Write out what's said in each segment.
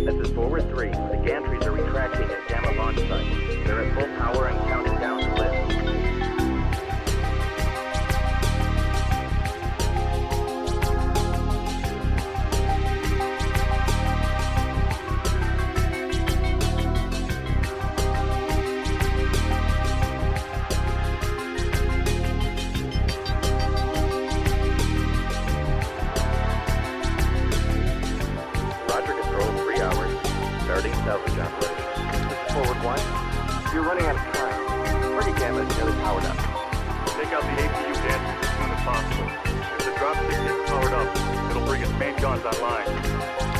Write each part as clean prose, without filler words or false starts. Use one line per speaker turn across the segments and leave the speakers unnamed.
This is Forward 3. The gantries are retracting at Gamma launch site. They're at full power and counting down to lift. Starting salvage operation. This is Forward 1. You're running out of time. Party Gamma is nearly powered up.
Take out the APU gantries as soon as possible. If the dropship gets powered up, it'll bring its main guns online.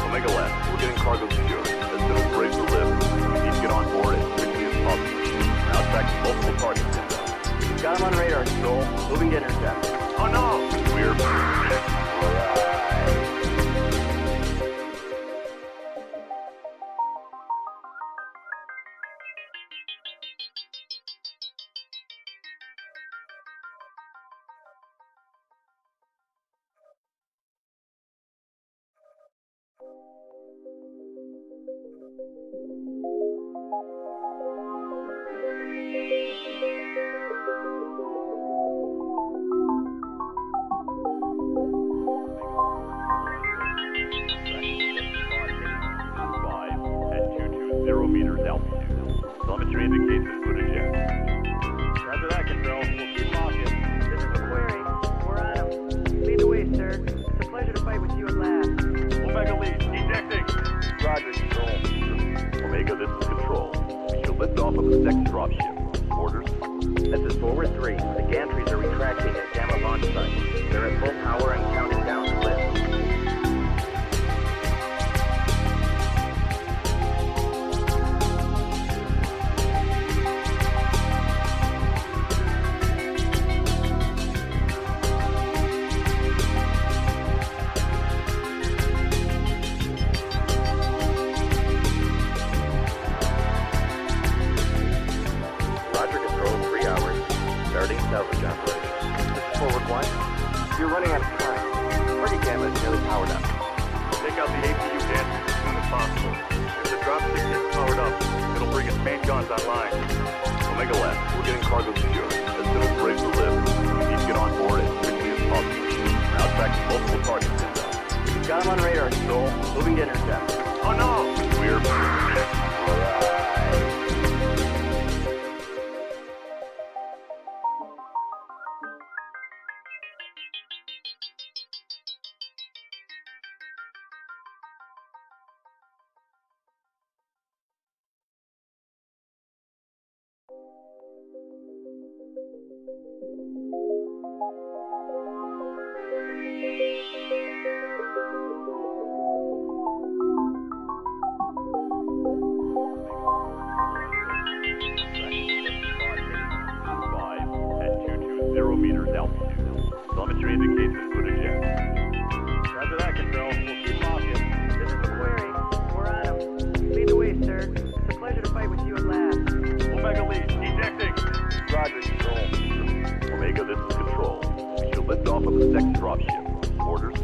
Omega Left, we're getting cargo secured. As soon as we're able to lift, we need to get on board as quickly as possible. Now tracking multiple targets inbound.
You've got him on radar, Stroll. Moving to intercept.
Oh no! We're... meters altitude. Telemetry indicates this good eject.
Roger that, Control. We'll keep walking. This is the query. We're on him. Lead the way, sir. It's a pleasure to fight with you at last.
Omega lead, ejecting.
Roger, Control.
Omega, this is Control. We should lift off of the second dropship. Orders?
This is Forward 3. The gantries are retracting at Gamma launch site. They're at full power and counting down to lift. Starting salvage operation. This is Forward 1. You're running out of time. Party Gamma is nearly powered up.
Take out the APU gantries as soon as possible. If the dropship gets powered up, it'll bring its main guns online. Omega Left, we're getting cargo secured. As soon as we're able to lift, we need to get on board as quickly as possible. Now tracking multiple targets inbound.
You've got him on radar, Stroll. Moving to intercept.
Oh no! We're... meters altitude. Telemetry indicates this good eject.
Roger that, Control. We'll keep walking. This is the query. We're on him. Lead the way, sir. It's a pleasure to fight with you at last.
Omega lead, ejecting.
Roger, Control.
Omega, this is Control. We should lift off of the second dropship. Orders?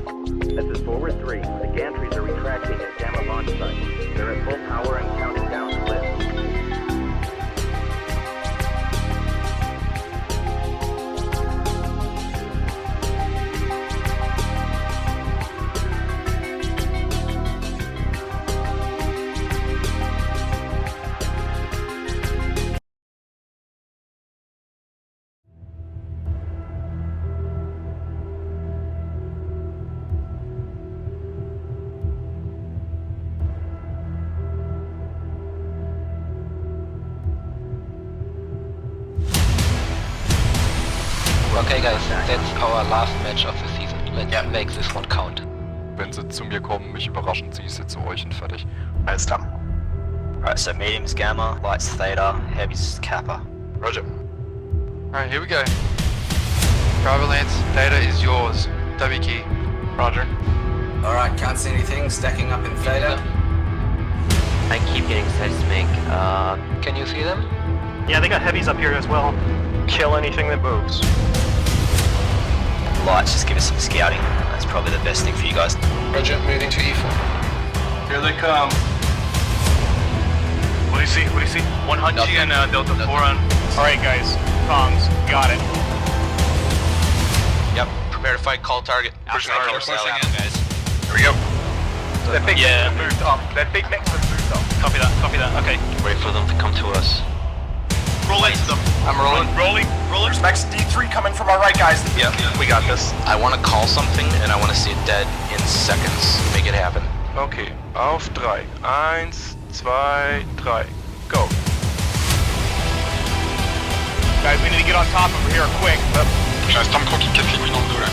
This is Forward 3. The gantries are retracting at Gamma launch site. They're at full power and counting down to lift.
Okay guys, that's our last match of the season. Let's make this one count.
Wenn sie zu mir kommen, mich überraschen, ziehe ich sie zu euch und fertig.
Alles klar. Alright, so medium's Gamma, light's Theta, heavy's Kappa.
Roger.
Alright, here we go. Driver Lance, Theta is yours. W key. Roger.
Alright, can't see anything. Stacking up in Theta.
I keep getting seismic. Can you see them?
Yeah, they got heavies up here as well. Kill anything that moves.
Lights, just give us some scouting. That's probably the best thing for you guys.
Roger, moving to E4.
Here they come. What do you see? What do you see? 100 and Delta 4 on. Alright guys, comms, got it.
Yep. Prepare to fight, call target.
Pushing in,
Pushing
in.
guys.
Here we go. That big mix has moved up. That big mix has moved up. Copy that, okay.
Wait for them to come to us.
Roll into them. I'm rolling. Rolling.
Max D3 coming from our right, guys.
Yeah, we got this.
I want to call something and I want to see it dead in seconds. Make it happen.
Okay, auf 3. 1, 2, 3. Go.
Guys, we need to get on top over here quick.
Reste un croquis de 4 figues dans le dos là.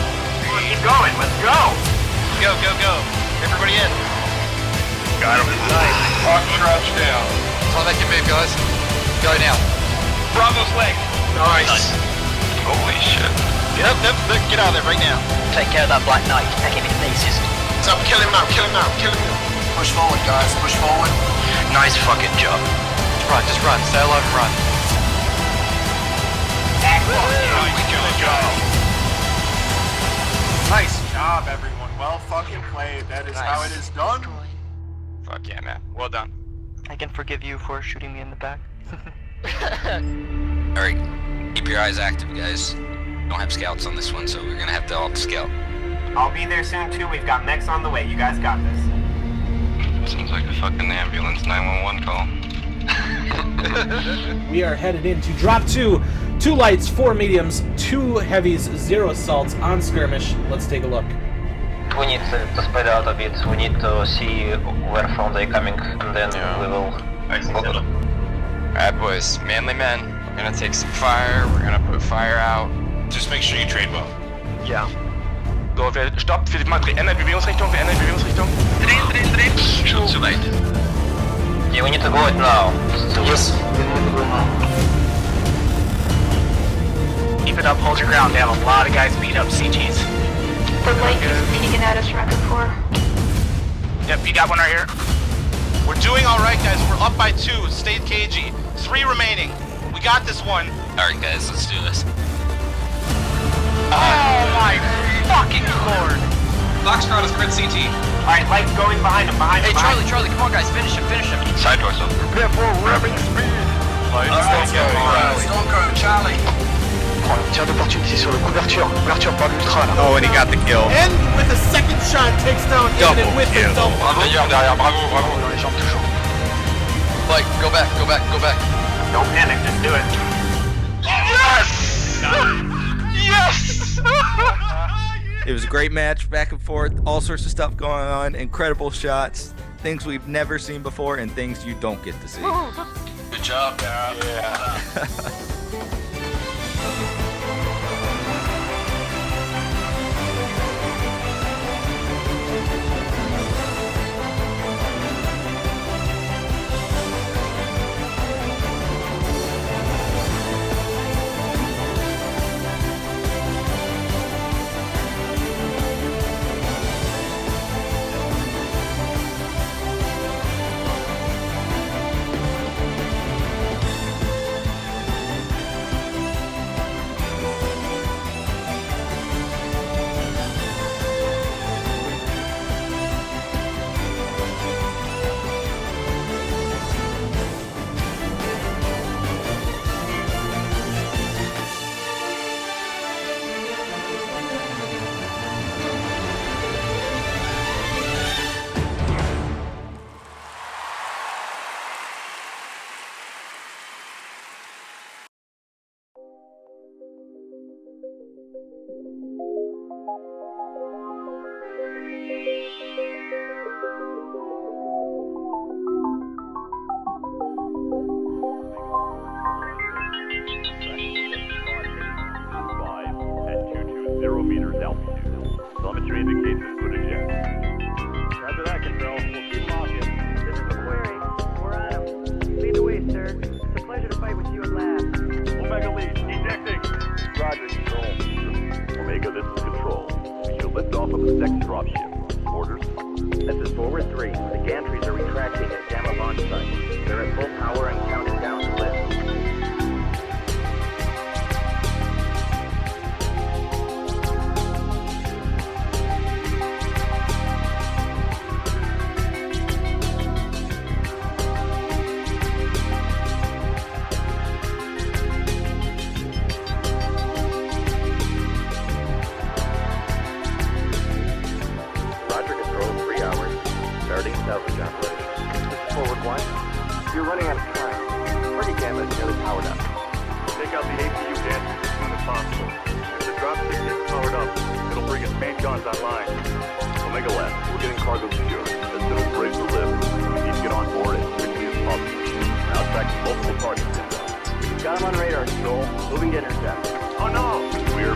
Keep going, let's go! Go. Everybody in. Got him. Nice.
Rock crouch down.
That's all they can move, guys. Go now.
Bravo's leg.
Nice.
Holy shit.
Get up, get out of there right now.
Take care of that Black Knight. Take him in pieces.
What's up? Kill him now. Push forward, guys. Push forward.
Nice fucking job.
Just run. Stay alive and run.
Nice job, everyone. Well fucking played. That is how it is done.
Fuck yeah, man. Well done.
I can forgive you for shooting me in the back.
Alright, keep your eyes active, guys. Don't have scouts on this one, so we're gonna have to all scout.
I'll be there soon too. We've got mechs on the way. You guys got this.
Sounds like a fucking ambulance 911 call.
We are headed into drop 2. 2 lights, 4 mediums, 2 heavies, 0 assaults on skirmish. Let's take a look.
We need to spread out a bit. We need to see where from they're coming, and then we will.
Alright, boys. Manly men. We're gonna take some fire. We're gonna put fire out.
Just make sure you trade well.
Yeah.
So, stopp, ändert Bewegungsrichtung,
Schon zu weit. Yeah, we need to go it now. Yes, we need to go now.
Keep it up, hold your ground. They have a lot of guys beat up CGs.
The light is peeking at us, Rapid 4.
Yep, you got one right here. We're doing alright, guys. We're up by 2. Stay cagey. 3 remaining. We got this one.
Alright, guys, let's do this.
Oh my fucking lord.
Foxtrot is red CT.
Alright, lights going behind him,
Hey, Charlie, come on, guys. Finish him.
Side doors up.
Prepare for ramming speed.
Don't go, Charlie.
Tir d'opportunité sur le couverture par l'ultra là.
Oh, and he got the kill.
And with a second shot, takes down Imminent with the double.
D'ailleurs, derrière, bravo.
Dans les jambes toujours.
Like, go back.
Don't panic, just do it.
Yes!
It was a great match, back and forth, all sorts of stuff going on, incredible shots, things we've never seen before, and things you don't get to see.
Good job, Dad.
Yeah.
forward 1. You're running out of time. Target gamma is nearly powered up.
Take out the APU gadgets as soon as possible. If the dropship gets powered up, it'll bring its main guns online. Omega Lab, we're getting cargo secured. As soon as we're able to lift, we need to get on board as quickly as possible. Now tracking multiple targets inbound.
Got him on radar, Joel. Moving to intercept.
Oh no! We're...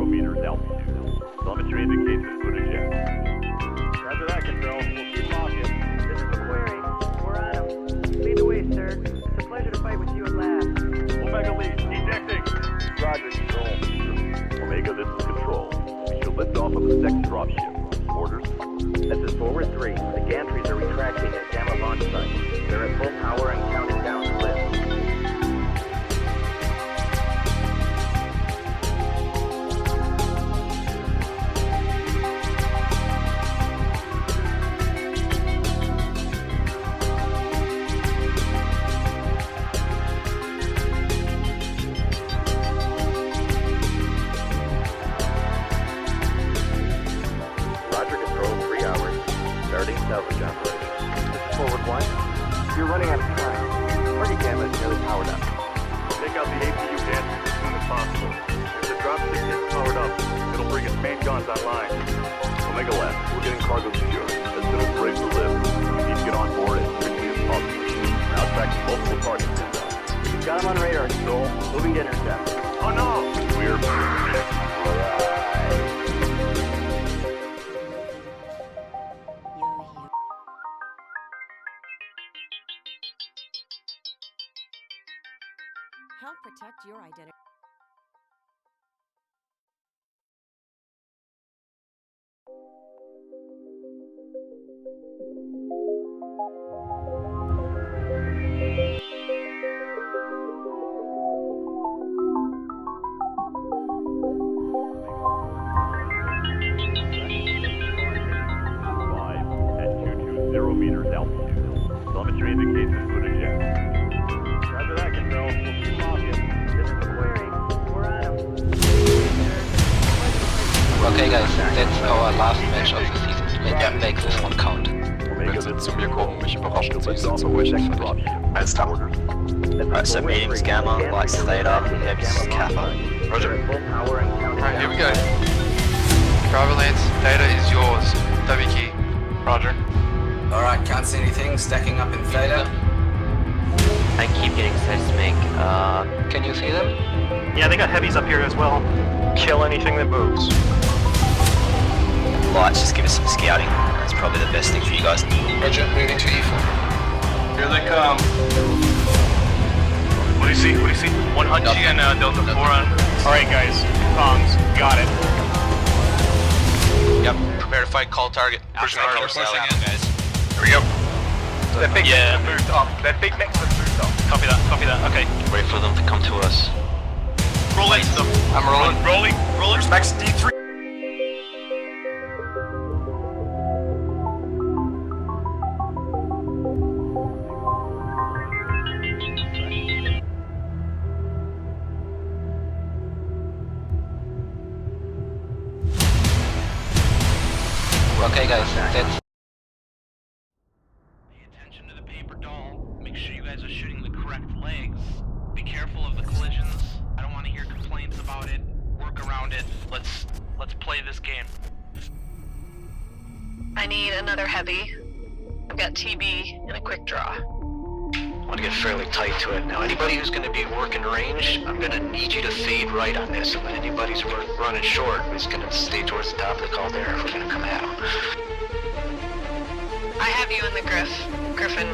meters altitude. Telemetry indicates input eject.
Roger that, Control. We'll keep walking. This is the query. We're on him. Lead the way, sir. It's a pleasure to fight with you at last.
Omega lead, ejecting.
Roger, Control.
Omega, this is Control. We should lift off of the next dropship. Orders?
This is forward 3. The gantries are retracting at Gamma launch site. They're at full power and counting down to lift. Salvage operation. This is forward 1. You're running out of time. Target gamma is nearly powered up.
Take out the APU gadgets as soon as possible. If the dropship gets powered up, it'll bring its main guns online. Omega Lab, we're getting cargo secured. As soon as we're able to lift, we need to get on board as quickly as possible. Now tracking multiple targets inbound.
Got him on radar, Joel. Moving to intercept.
Oh no! We're...
Help protect your identity.
meters altitude. Telemetry indicates input eject.
Roger that, Control. We'll keep walking. This is the query. We're on him.
Okay guys, that's our last match of the season. Let's make this one count.
Wenn sie zu mir kommen, mich überraschen, sie sind zu euch und fertig.
Alles klar. Alright, so medium's Gamma, light's Theta, heavy's Kappa. Roger.
Alright, here we go. Driver Lance, Theta is yours. W key. Roger.
Alright, can't see anything. Stacking up in Theta.
I keep getting seismic. Can you see them?
Yeah, they got heavies up here as well.
Kill anything that moves.
Lights, just give us some scouting. That's probably the best thing for you guys.
Roger, moving to E4.
Here they come.
What do you see? What do you see? 100 and Delta 4 on.
Alright guys, comms, got it.
Yep, prepare to fight, call target. Pushing
Alright,
in,
pushing in, guys.
Here we go. That big mix moved up. That big mix has moved up.
Copy that, okay.
Wait for them to come to us.
Roll into them.
I'm rolling.
Rolling.
There's max D3.
Okay guys, that's...
Pay attention to the paper doll. Make sure you guys are shooting the correct legs. Be careful of the collisions. I don't want to hear complaints about it. Work around it. Let's play this game.
I need another heavy. I've got TB and a quick draw.
I want to get fairly tight to it. Now anybody who's going to be working range, I'm going to need you to fade right on this. And then anybody's running short is going to stay towards the top of the caldera if we're going to come at them.
I have you in the Griffin.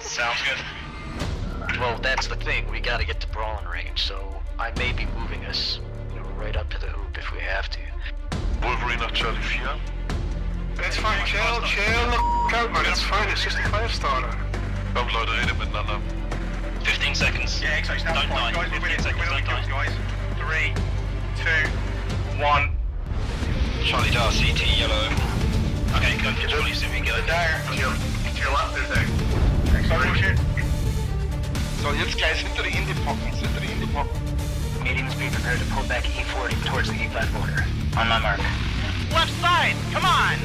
Sounds good.
Well, that's the thing. We got to get to brawling range, so I may be moving us, right up to the hoop if we have have to.
Wolverine nach Charlie 4.
It's fine, chill the out, man. It's fine, it's just a 5-starter.
Komm, Leute, redet miteinander.
15 seconds.
Yeah, exactly. That's
Don't
fine.
die.
Guys, we're
15
winning.
seconds,
We're
don't die.
guys. 3, 2, 1.
Charlie Dar, CT, yellow. Okay, go get Charlie, see if we can get it.
There. To your left, is there? Sorry, shit.
So, jetzt guys, hinter die Indie-Pockens,
Mediums be prepared to pull back E40 towards the E5 border. On my mark.
Left side, come on!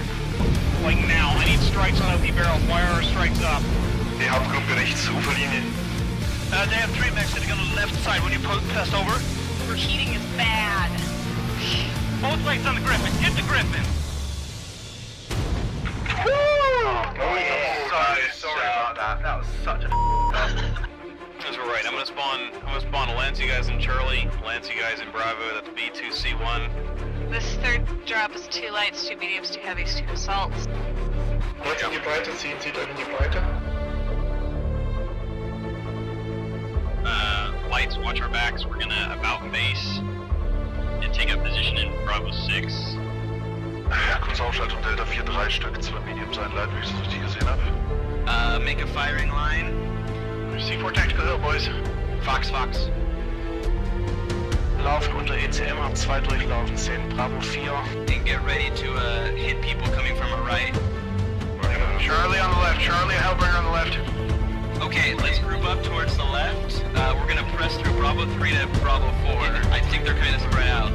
Like now, I need strikes on OP barrels. Why are our strikes up?
Die Hauptgruppe rechts, Uferlinie.
They have 3 mechs sitting on the left side. When you pass over? Overheating is bad. Both legs on the Griffin. Hit the Griffin. Sorry about that. That was such a
That's right. I'm gonna spawn Lance, you guys in Charlie, Lance, you guys in Bravo. That's B2C1.
This third drop is 2 lights, 2 mediums, 2 heavies, 2 assaults.
Jetzt in die Breite, zieht euch in die Breite.
Lights, watch our backs. We're gonna about base and take up position in Bravo 6.
Ja, kurz Aufschaltung Delta 4, 3 Stück, 2 Mediums einleiten, wie ich es richtig gesehen habe.
Make a firing line.
C4 Tactical Hill, boys.
Fox.
Laufen unter ECM, hab 2 durchlaufen, 10 Bravo 4.
And get ready to hit people coming from our right.
Charlie on the left. Charlie, Hellbringer on the left.
Okay, let's group up towards the left. We're gonna press through Bravo 3 to Bravo 4. I think they're kind of spread out.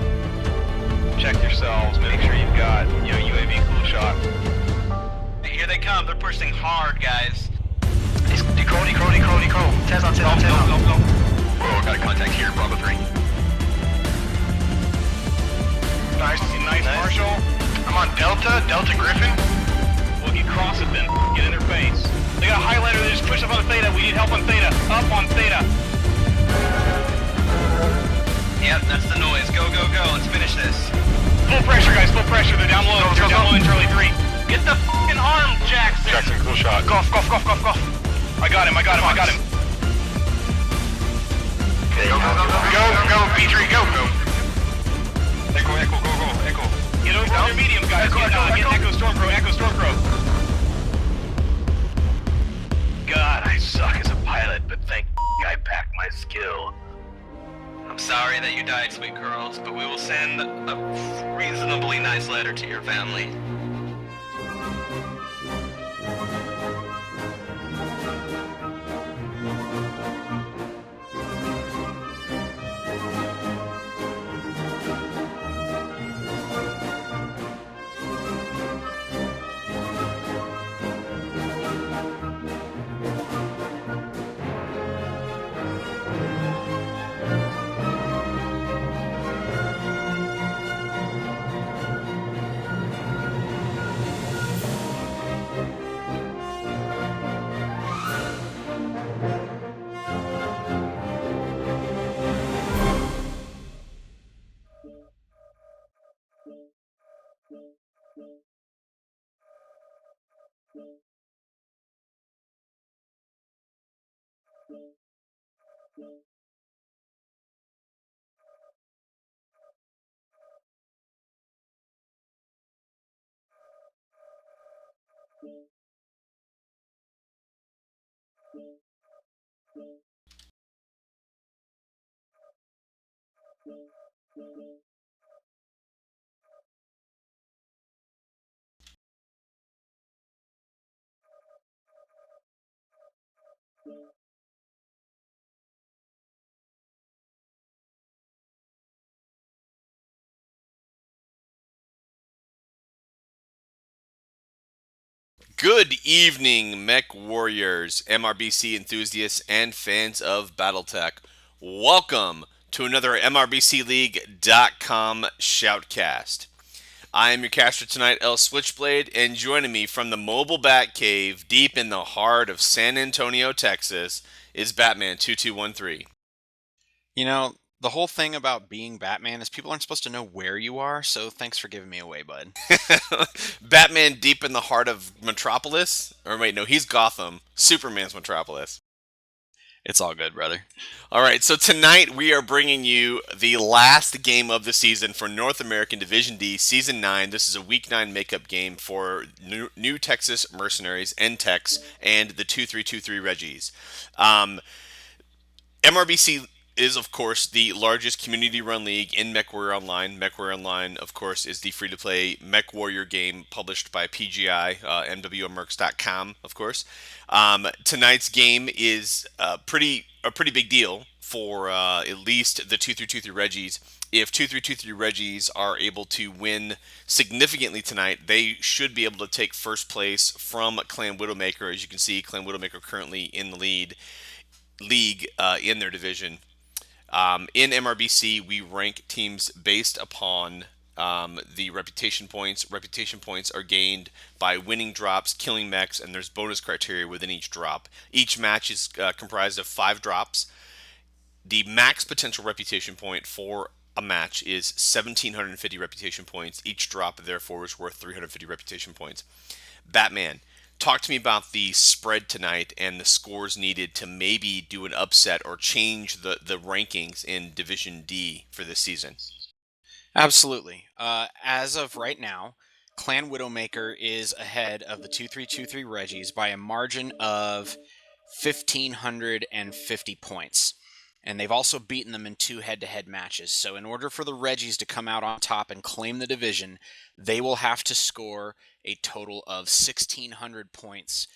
Check yourselves. Make sure you've got, UAV cool shot.
Hey, here they come. They're pushing hard, guys.
Decro. Tez on.
Go.
Whoa, got a contact here, Bravo 3.
Nice, Marshall. I'm on Delta Griffin.
We'll get cross it then. Get in their face. They got a highlighter. They just pushed up on Theta. We need help on Theta. Up on Theta.
Yep, that's the noise. Go. Let's finish this.
Full pressure, guys. Full pressure. They're down low. They're down low in Charlie 3. Get the f***ing arm, Jackson.
Jackson, cool shot.
Golf. I got him.
Go, P3, go.
Echo, go. Get over on your medium, guys. Get Echo Stormcrow. God, I suck as a pilot, but thank I packed my skill.
I'm sorry that you died, sweet girls, but we will send a reasonably nice letter to your family.
Good evening, mech warriors, MRBC enthusiasts, and fans of Battletech. Welcome to another MRBCLeague.com shoutcast. I am your caster tonight, El Switchblade, and joining me from the mobile bat cave deep in the heart of San Antonio, Texas, is Batman2213.
You know, the whole thing about being Batman is people aren't supposed to know where you are, so thanks for giving me away, bud.
Batman deep in the heart of Metropolis? Or wait, no, he's Gotham. Superman's Metropolis.
It's all good, brother.
All right, so tonight we are bringing you the last game of the season for North American Division D Season 9. This is a Week 9 makeup game for New Texas Mercenaries, NTEX, and the 2323 Reggies. MRBC is, of course, the largest community-run league in MechWarrior Online. MechWarrior Online, of course, is the free-to-play MechWarrior game published by PGI, MWMercs.com, of course. Tonight's game is a pretty big deal for at least the 2323 Reggies. If 2323 Reggies are able to win significantly tonight, they should be able to take first place from Clan Widowmaker. As you can see, Clan Widowmaker currently in the league in their division. In MRBC, we rank teams based upon the reputation points. Reputation points are gained by winning drops, killing mechs, and there's bonus criteria within each drop. Each match is comprised of 5 drops. The max potential reputation point for a match is 1,750 reputation points. Each drop, therefore, is worth 350 reputation points. Batman, talk to me about the spread tonight and the scores needed to maybe do an upset or change the rankings in Division D for this season.
Absolutely. As of right now, Clan Widowmaker is ahead of the 2323 Reggies by a margin of 1,550 points. And they've also beaten them in 2 head-to-head matches. So in order for the Reggies to come out on top and claim the division, they will have to score a total of 1,600 points,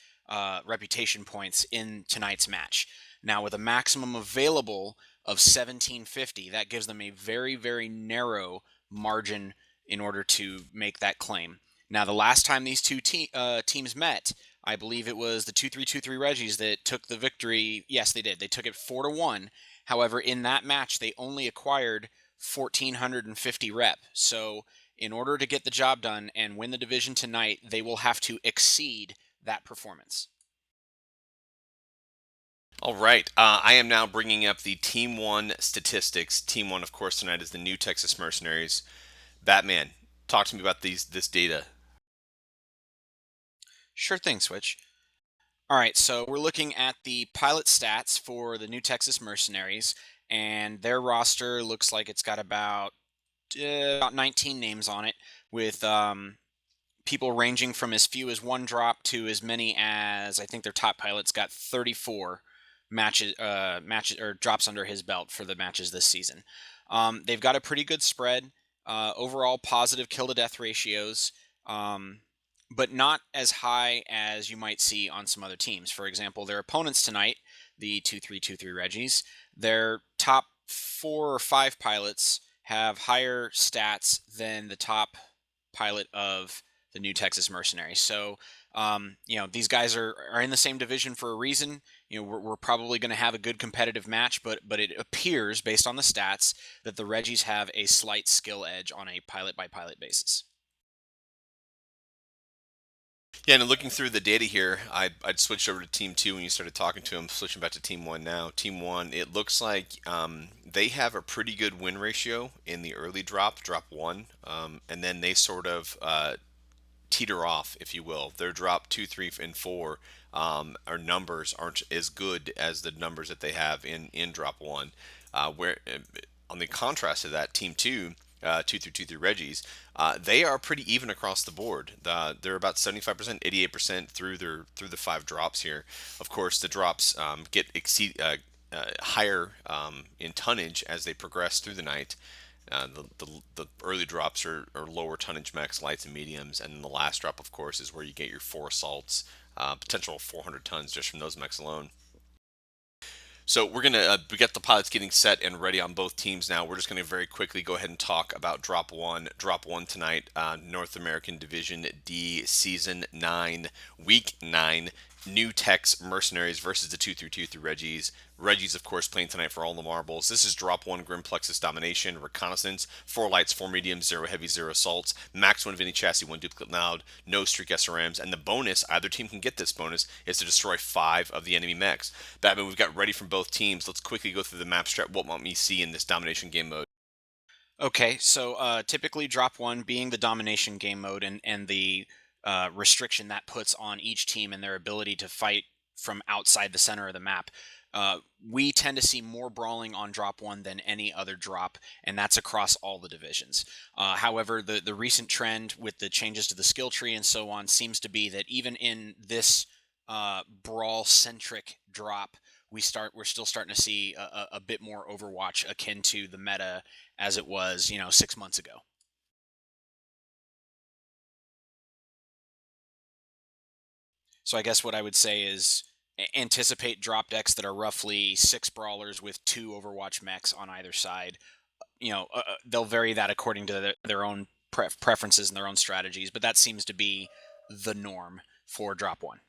reputation points in tonight's match. Now, with a maximum available of 1,750, that gives them a very, very narrow margin in order to make that claim. Now, the last time these two teams met, I believe it was the 2323 Reggies that took the victory. Yes, they did. They took it 4-1. However, in that match, they only acquired 1,450 rep. So in order to get the job done and win the division tonight, they will have to exceed that performance.
All right, I am now bringing up the Team 1 statistics. Team 1, of course, tonight is the New Texas Mercenaries. Batman, talk to me about this data.
Sure thing, Switch. All right, so we're looking at the pilot stats for the New Texas Mercenaries, and their roster looks like it's got about 19 names on it, with people ranging from as few as 1 drop to as many as, I think their top pilot's got 34 matches or drops under his belt for the matches this season. They've got a pretty good spread, overall positive kill to death ratios, but not as high as you might see on some other teams. For example, their opponents tonight, the 2323 Reggies, their top 4 or 5 pilots have higher stats than the top pilot of the New Texas Mercenaries. So, these guys are in the same division for a reason. We're probably going to have a good competitive match, but it appears, based on the stats, that the Reggies have a slight skill edge on a pilot-by-pilot basis.
Yeah, and looking through the data here, I'd switched over to Team 2 when you started talking to him, switching back to Team 1 now. Team 1, it looks like they have a pretty good win ratio in the early drop 1, and then they sort of teeter off, if you will. Their drop 2, 3, and 4 our numbers aren't as good as the numbers that they have in drop 1. Where on the contrast to that, Team 2, 2323 Reggies, they are pretty even across the board. They're about 75%, 88% through the 5 drops here. Of course, the drops get higher in tonnage as they progress through the night. The early drops are lower tonnage mechs, lights and mediums, and then the last drop, of course, is where you get your 4 assaults, potential 400 tons just from those mechs alone. So we're gonna we got the pilots getting set and ready on both teams now. We're just gonna very quickly go ahead and talk about drop 1. Drop 1 tonight, North American Division D, Season 9, Week 9. New Tex Mercenaries versus the 2323 Reggies. Reggies, of course, playing tonight for all the marbles. This is drop 1, Grim Plexus Domination, Reconnaissance, 4 lights, 4 mediums, 0 heavy, 0 assaults, max 1 Vinny Chassis, 1 duplicate loud, no streak SRMs, and the bonus, either team can get this bonus, is to destroy 5 of the enemy mechs. Batman, we've got ready from both teams. Let's quickly go through the map strat. What might we see in this domination game mode?
Okay, so typically drop 1 being the domination game mode and the restriction that puts on each team and their ability to fight from outside the center of the map. We tend to see more brawling on drop 1 than any other drop, and that's across all the divisions. However, the recent trend with the changes to the skill tree and so on seems to be that even in this brawl-centric drop, we're still starting to see a bit more Overwatch akin to the meta as it was, 6 months ago. So I guess what I would say is anticipate drop decks that are roughly 6 brawlers with 2 Overwatch mechs on either side. They'll vary that according to their own preferences and their own strategies, but that seems to be the norm for drop 1.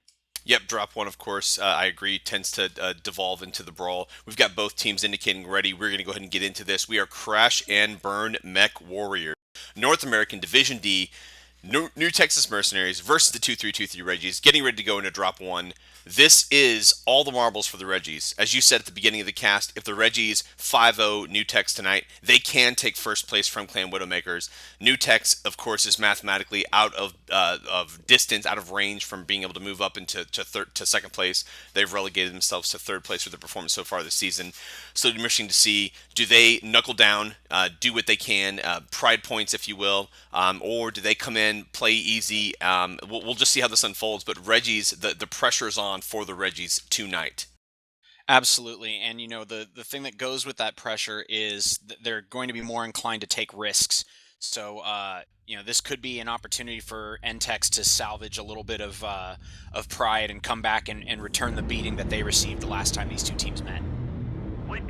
Yep, drop 1, of course, I agree, tends to devolve into the brawl. We've got both teams indicating ready. We're going to go ahead and get into this. We are Crash and Burn Mech Warriors, North American Division D, New Texas Mercenaries versus the 2323 Reggies, getting ready to go into drop 1. This is all the marbles for the Reggies. As you said at the beginning of the cast, if the Reggies 5-0 New Tex tonight, they can take first place from Clan Widowmakers. New Tex, of course, is mathematically out of distance, out of range from being able to move up into second place. They've relegated themselves to third place with their performance so far this season. So it'll be interesting to see, do they knuckle down, do what they can, pride points, if you will, or do they come in, play easy? We'll just see how this unfolds. But Reggies, the pressure is on for the Reggies tonight.
Absolutely, and the thing that goes with that pressure is that they're going to be more inclined to take risks. So this could be an opportunity for NTEX to salvage a little bit of pride and come back and return the beating that they received the last time these two teams met.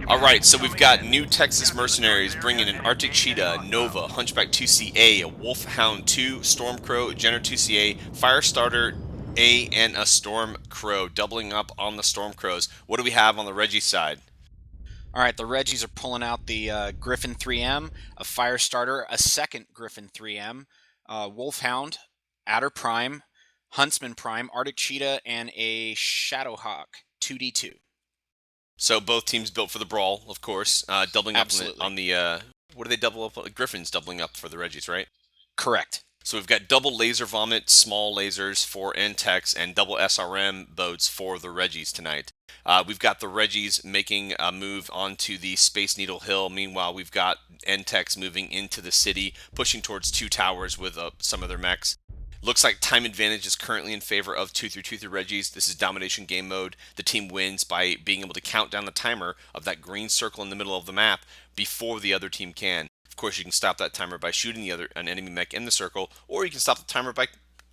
All right, so we've got New Texas Mercenaries bringing in Arctic Cheetah, Nova, Hunchback 2CA, a Wolfhound 2, Stormcrow, Jenner 2CA, Firestarter A, and a Stormcrow, doubling up on the Stormcrows. What do we have on the Reggie side?
All right, the Reggies are pulling out the Griffin 3M, a Firestarter, a second Griffin 3M, Wolfhound, Adder Prime, Huntsman Prime, Arctic Cheetah, and a Shadowhawk 2D2.
So both teams built for the brawl, of course, doubling up on the what do they double up? Griffin's doubling up for the Reggies, right?
Correct.
So we've got double laser vomit, small lasers for NTEX, and double SRM boats for the Reggies tonight. We've got the Reggies making a move onto the Space Needle Hill. Meanwhile, we've got NTEX moving into the city, pushing towards 2 towers with some of their mechs. Looks like time advantage is currently in favor of 2323 Reggies. This is domination game mode. The team wins by being able to count down the timer of that green circle in the middle of the map before the other team can. Of course, you can stop that timer by shooting an enemy mech in the circle, or you can stop the timer by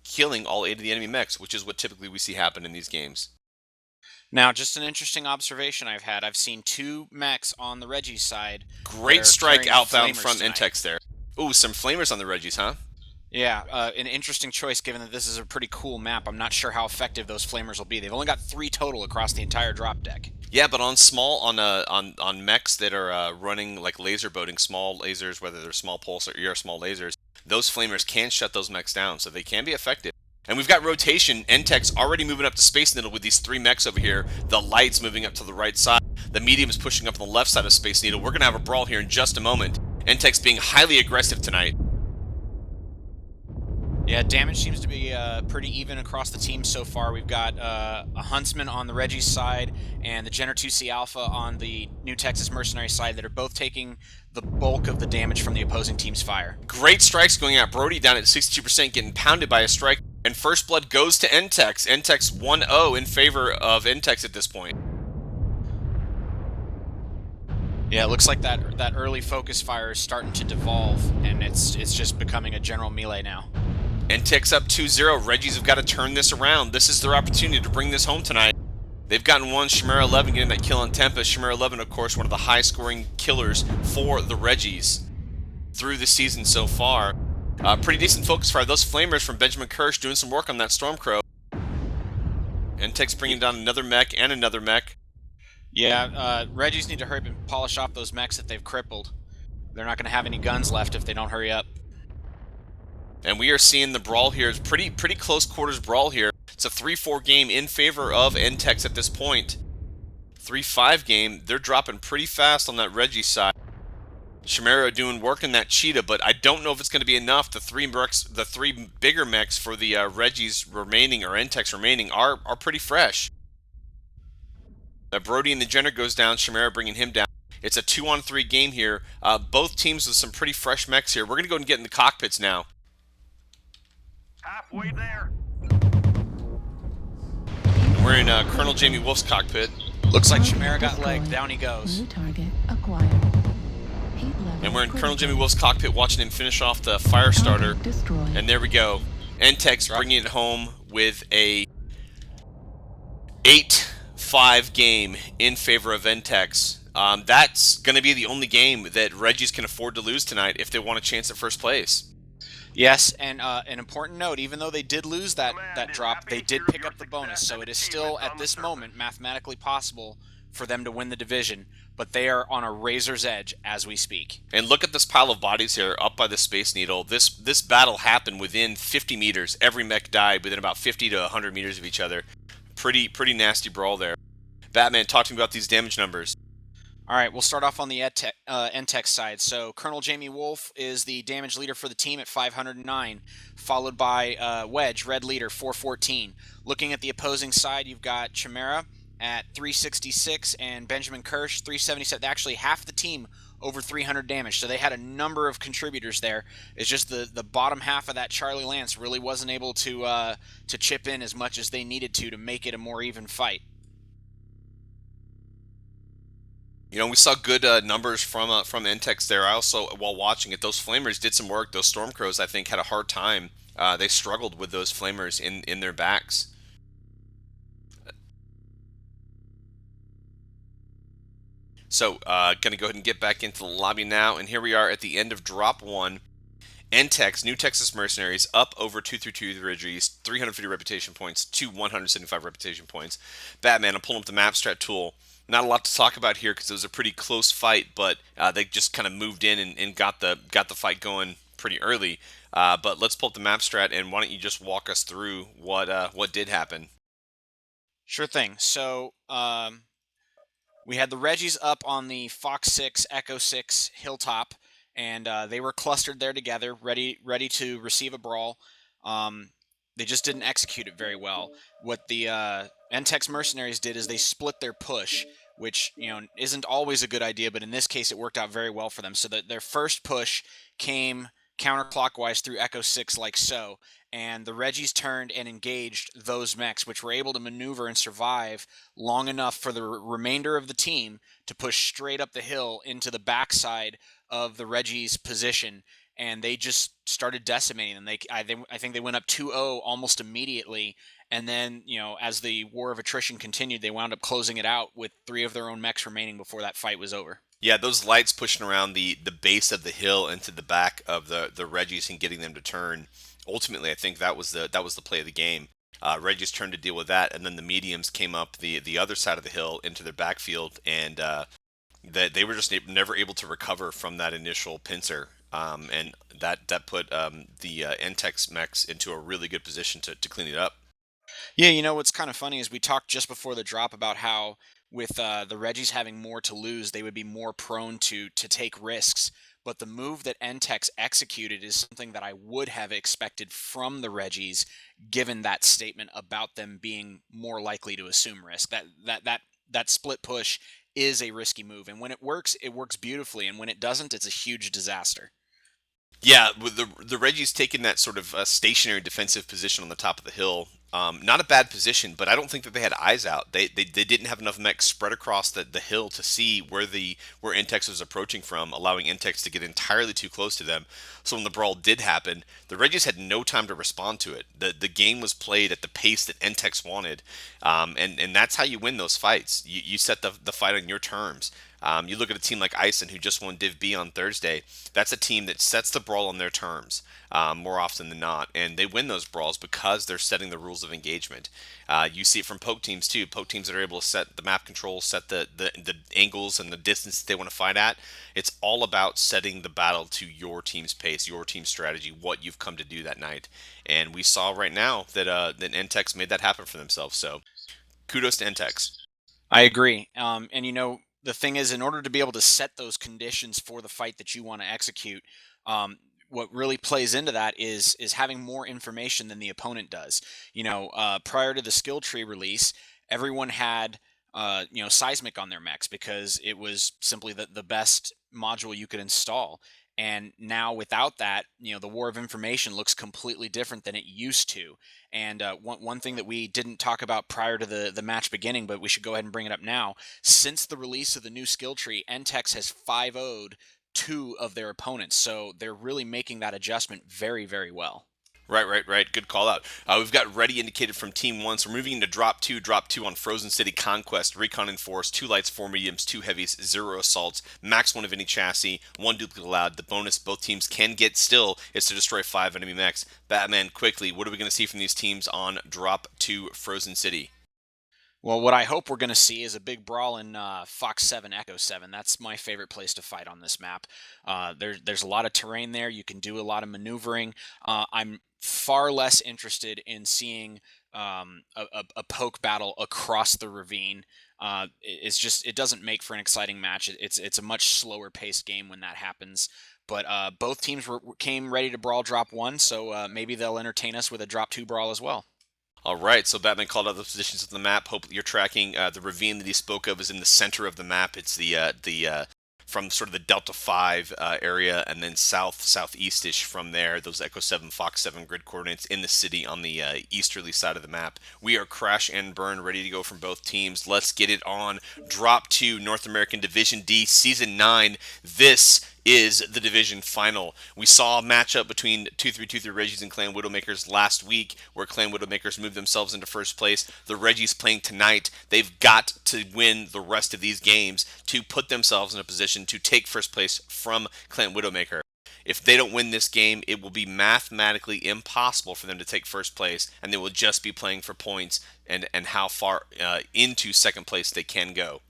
killing all 8 of the enemy mechs, which is what typically we see happen in these games.
Now, just an interesting observation I've seen 2 mechs on the Reggie side.
Great strike outbound from
tonight.
NTEX there. Ooh, some flamers on the Reggies, huh?
Yeah, an interesting choice given that this is a pretty cool map. I'm not sure how effective those flamers will be. They've only got 3 total across the entire drop deck.
Yeah, but on mechs that are running like laser boating, small lasers, whether they're small pulse or ER small lasers, those flamers can shut those mechs down, so they can be effective. And we've got rotation. NTEX already moving up to Space Needle with these 3 mechs over here. The lights moving up to the right side. The mediums pushing up on the left side of Space Needle. We're going to have a brawl here in just a moment. NTEX being highly aggressive tonight.
Yeah, damage seems to be pretty even across the team so far. We've got a Huntsman on the Reggie's side and the Jenner 2C Alpha on the New Texas Mercenary side that are both taking the bulk of the damage from the opposing team's fire.
Great strikes going out. Brody down at 62%, getting pounded by a strike. And first blood goes to NTEX. NTEX 1-0 in favor of NTEX at this point.
Yeah, it looks like that early focus fire is starting to devolve, and it's just becoming a general melee now.
NTEX up 2-0. Reggies have got to turn this around. This is their opportunity to bring this home tonight. They've gotten one, Chimera 11 getting that kill on Tempest. Chimera 11, of course, one of the high-scoring killers for the Reggies through the season so far. Pretty decent focus fire. Those flamers from Benjamin Kirsch doing some work on that Stormcrow. NTEX bringing down another mech and another mech.
Yeah, Reggies need to hurry up and polish off those mechs that they've crippled. They're not going to have any guns left if they don't hurry up.
And we are seeing the brawl here. It's pretty close quarters brawl here. It's a 3-4 game in favor of NTEX at this point. 3-5 game. They're dropping pretty fast on that Reggie side. Chimera doing work in that Cheetah, but I don't know if it's going to be enough. The three bigger mechs for the Reggies remaining, or NTEX remaining, are pretty fresh. Brody and the Jenner goes down. Chimera bringing him down. It's a 2-on-3 game here. Both teams with some pretty fresh mechs here. We're going to go and get in the cockpits now.
Halfway there.
And we're in Colonel Jamie Wolf's cockpit.
Looks like Chimera got legged. Down he goes.
New target acquired. Heat level
And we're in Colonel
critical.
Jamie Wolf's cockpit watching him finish off the fire starter.
Target destroyed.
And there we go. NTEX bringing it home with a 8-5 game in favor of NTEX. That's going to be the only game that Reggies can afford to lose tonight if they want a chance at first place.
Yes, and an important note, even though they did lose that drop, they did pick up the bonus, so it is still, at this moment, mathematically possible for them to win the division, but they are on a razor's edge as we speak.
And look at this pile of bodies here up by the Space Needle. This battle happened within 50 meters. Every mech died within about 50 to 100 meters of each other. Pretty nasty brawl there. Batman, talk to me about these damage numbers.
All right, we'll start off on the NTEX side. So Colonel Jamie Wolf is the damage leader for the team at 509, followed by Wedge, red leader, 414. Looking at the opposing side, you've got Chimera at 366 and Benjamin Kirsch, 377. Actually, half the team over 300 damage. So they had a number of contributors there. It's just the bottom half of that Charlie Lance really wasn't able to chip in as much as they needed to make it a more even fight.
You know, we saw good numbers from NTEX there. I also, while watching it, those Flamers did some work. Those Stormcrows, I think, had a hard time. They struggled with those Flamers in their backs. So, going to go ahead and get back into the lobby now. And here we are at the end of Drop 1. NTEX, New Texas Mercenaries, up over 2-3-2 the Reggies, 350 reputation points to 175 reputation points. Batman, I'm pulling up the map strat tool. Not a lot to talk about here because it was a pretty close fight, but they just kind of moved in and got the fight going pretty early. But let's pull up the map strat, and why don't you just walk us through what did happen?
Sure thing. So we had the Reggies up on the Fox 6, Echo 6 hilltop, and they were clustered there together, ready to receive a brawl. They just didn't execute it very well. What the NTEX Mercenaries did is they split their push, which isn't always a good idea, but in this case it worked out very well for them. So that their first push came counterclockwise through Echo 6 like so, and the Reggies turned and engaged those mechs, which were able to maneuver and survive long enough for the remainder of the team to push straight up the hill into the backside of the Reggies' position, and they just started decimating them. I think they went up 2-0 almost immediately, and then, as the war of attrition continued, they wound up closing it out with 3 of their own mechs remaining before that fight was over.
Yeah, those lights pushing around the base of the hill into the back of the Reggies and getting them to turn. Ultimately, I think that was the play of the game. Reggies turned to deal with that, and then the mediums came up the other side of the hill into their backfield, and that they were just never able to recover from that initial pincer. And that put the NTEX mechs into a really good position to clean it up.
Yeah, what's kind of funny is we talked just before the drop about how with the Reggies having more to lose, they would be more prone to take risks. But the move that NTEX executed is something that I would have expected from the Reggies, given that statement about them being more likely to assume risk. That split push is a risky move, and when it works beautifully, and when it doesn't, it's a huge disaster.
Yeah, with the Reggies taking that sort of stationary defensive position on the top of the hill, not a bad position, but I don't think that they had eyes out. They didn't have enough mechs spread across the hill to see where NTEX was approaching from, allowing NTEX to get entirely too close to them. So when the brawl did happen, the Reggies had no time to respond to it. The game was played at the pace that NTEX wanted, and that's how you win those fights. You set the fight on your terms. You look at a team like Ison, who just won Div B on Thursday. That's a team that sets the brawl on their terms more often than not, and they win those brawls because they're setting the rules of engagement. You see it from poke teams too. Poke teams that are able to set the map control, set the angles and the distance that they want to fight at. It's all about setting the battle to your team's pace, your team's strategy, what you've come to do that night. And we saw right now that NTEX made that happen for themselves. So kudos to NTEX.
I agree. And the thing is, in order to be able to set those conditions for the fight that you want to execute, what really plays into that is having more information than the opponent does. Prior to the skill tree release, everyone had seismic on their mechs because it was simply the best module you could install. And now without that, the war of information looks completely different than it used to. And one thing that we didn't talk about prior to the match beginning, but we should go ahead and bring it up now. Since the release of the new skill tree, NTEX has 5-0'd 2 of their opponents. So they're really making that adjustment very, very well.
Right. Good call out. We've got ready indicated from Team 1, so we're moving into Drop 2. Drop 2 on Frozen City Conquest, Recon Enforced, 2 lights, 4 mediums, 2 heavies, 0 assaults, max 1 of any chassis, 1 duplicate allowed. The bonus both teams can get still is to destroy 5 enemy mechs. Batman, quickly, what are we going to see from these teams on Drop 2 Frozen City?
Well, what I hope we're going to see is a big brawl in Fox 7, Echo 7. That's my favorite place to fight on this map. There's a lot of terrain there. You can do a lot of maneuvering. I'm far less interested in seeing a poke battle across the ravine. It doesn't make for an exciting match. It's a much slower paced game when that happens. But both teams came ready to brawl Drop 1, so maybe they'll entertain us with a Drop 2 brawl as well.
All right, so Batman called out the positions of the map. Hope you're tracking. The ravine that he spoke of is in the center of the map. It's the from sort of the Delta 5 area, and then southeast-ish from there. Those Echo 7, Fox 7 grid coordinates in the city on the easterly side of the map. We are crash and burn, ready to go from both teams. Let's get it on. Drop 2, North American Division D, Season 9. This is the division final. We saw a matchup between 2323 Reggies and Clan Widowmakers last week, where Clan Widowmakers moved themselves into first place. The Reggies playing tonight. They've got to win the rest of these games to put themselves in a position to take first place from Clan Widowmaker. If they don't win this game, it will be mathematically impossible for them to take first place, and they will just be playing for points and how far into second place they can go.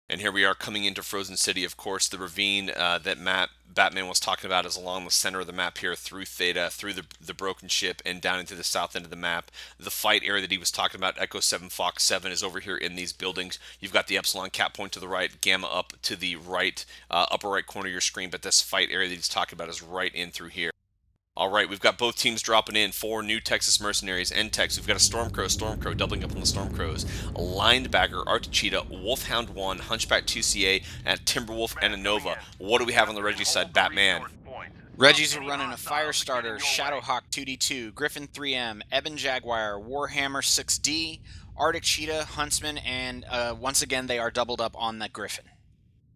And here we are coming into Frozen City. Of course, the ravine that Batman was talking about is along the center of the map here, through Theta, through the broken ship, and down into the south end of the map. The fight area that he was talking about, Echo 7, Fox 7, is over here in these buildings. You've got the Epsilon cap point to the right, Gamma up to the right, upper right corner of your screen, but this fight area that he's talking about is right in through here. All right, we've got both teams dropping in. 4 new Texas Mercenaries, NTEX. We've got a Stormcrow, doubling up on the Stormcrows. Linebacker, Articheetah, Wolfhound 1, Hunchback 2CA, and Timberwolf and a Nova. What do we have on the Reggie side, Batman?
Reggies are running a Firestarter, Shadowhawk 2D2, Griffin 3M, Ebon Jaguar, Warhammer 6D, Arctic Cheetah, Huntsman, and once again they are doubled up on the Griffin.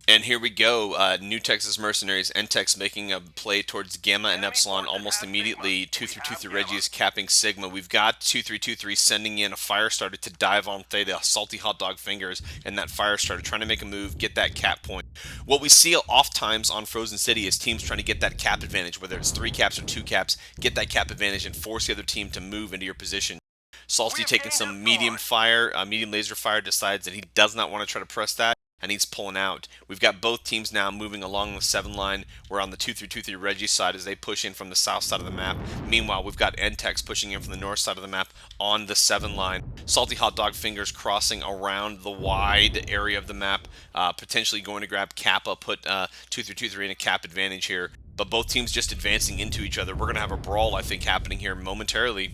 And here we go, New Texas Mercenaries, NTEX making a play towards Gamma and Epsilon almost immediately. 2323 Reggies capping Sigma. We've got 2323 sending in a Firestarter to dive on Theta, salty hot dog fingers, and that Firestarter trying to make a move, get that cap point. What we see oft times on Frozen City is teams trying to get that cap advantage, whether it's 3 caps or 2 caps, get that cap advantage and force the other team to move into your position. Salty taking some medium laser fire, decides that he does not want to try to press that, and he's pulling out. We've got both teams now moving along the 7 line. We're on the 2323 Reggie side as they push in from the south side of the map. Meanwhile, we've got NTEX pushing in from the north side of the map on the 7 line. Salty hot dog fingers crossing around the wide area of the map, potentially going to grab Kappa, put 2323 in a cap advantage here. But both teams just advancing into each other. We're going to have a brawl, I think, happening here momentarily.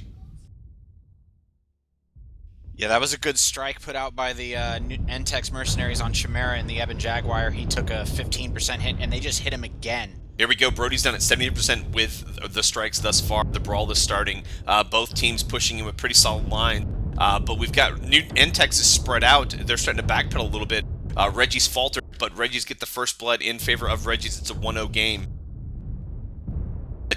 Yeah, that was a good strike put out by the NTEX Mercenaries on Chimera and the Ebon Jaguar. He took a 15% hit, and they just hit him again.
Here we go. Brody's done at 70% with the strikes thus far. The brawl is starting. Both teams pushing in with pretty solid line. But we've got new NTEX is spread out. They're starting to backpedal a little bit. Reggie's faltered, but Reggie's get the first blood in favor of Reggie's. It's a 1-0 game.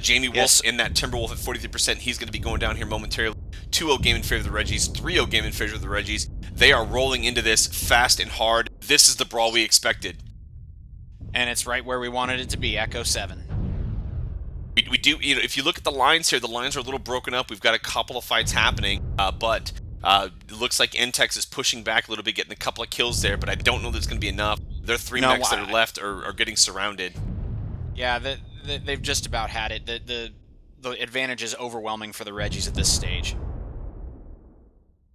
Jamie Wolf in that Timberwolf at 43%. He's going to be going down here momentarily. 2-0 game in favor of the Reggies. 3-0 game in favor of the Reggies. They are rolling into this fast and hard. This is the brawl we expected.
And it's right where we wanted it to be, Echo 7.
We do, if you look at the lines here, the lines are a little broken up. We've got a couple of fights happening, but it looks like NTEX is pushing back a little bit, getting a couple of kills there, but I don't know that it's going to be enough. Their 3 mechs that are left are getting surrounded.
Yeah, they've just about had it. The advantage is overwhelming for the Reggies at this stage.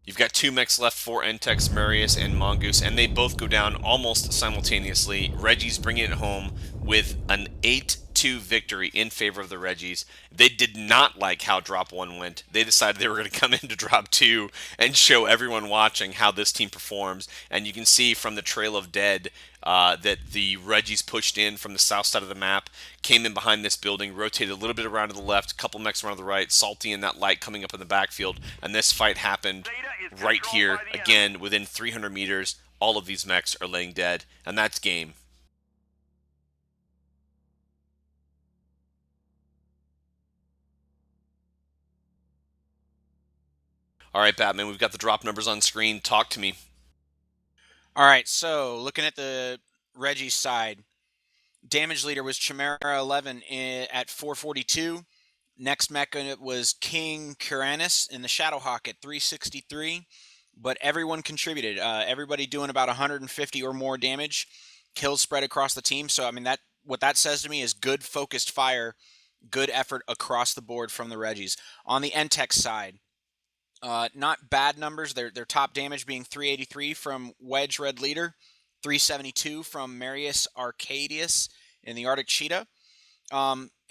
You've got 2 mechs left for NTEX, Marius, and Mongoose, and they both go down almost simultaneously. Reggie's bringing it home with an 8-2 3-2 victory in favor of the Reggies. They did not like how drop 1 went. They decided they were going to come into drop 2 and show everyone watching how this team performs. And you can see from the trail of dead that the Reggies pushed in from the south side of the map, came in behind this building, rotated a little bit around to the left, a couple mechs around to the right, Salty and that light coming up in the backfield, and this fight happened right here, again, within 300 meters. All of these mechs are laying dead, and that's game. All right, Batman, we've got the drop numbers on screen. Talk to me.
All right, so looking at the Reggie side, damage leader was Chimera 11 at 442. Next mech was King Kuranis in the Shadowhawk at 363. But everyone contributed. Everybody doing about 150 or more damage. Kills spread across the team. So I mean what that says to me is good focused fire, good effort across the board from the Reggies. On the NTEX side, not bad numbers. Their top damage being 383 from Wedge Red Leader, 372 from Marius Arcadius in the Arctic Cheetah.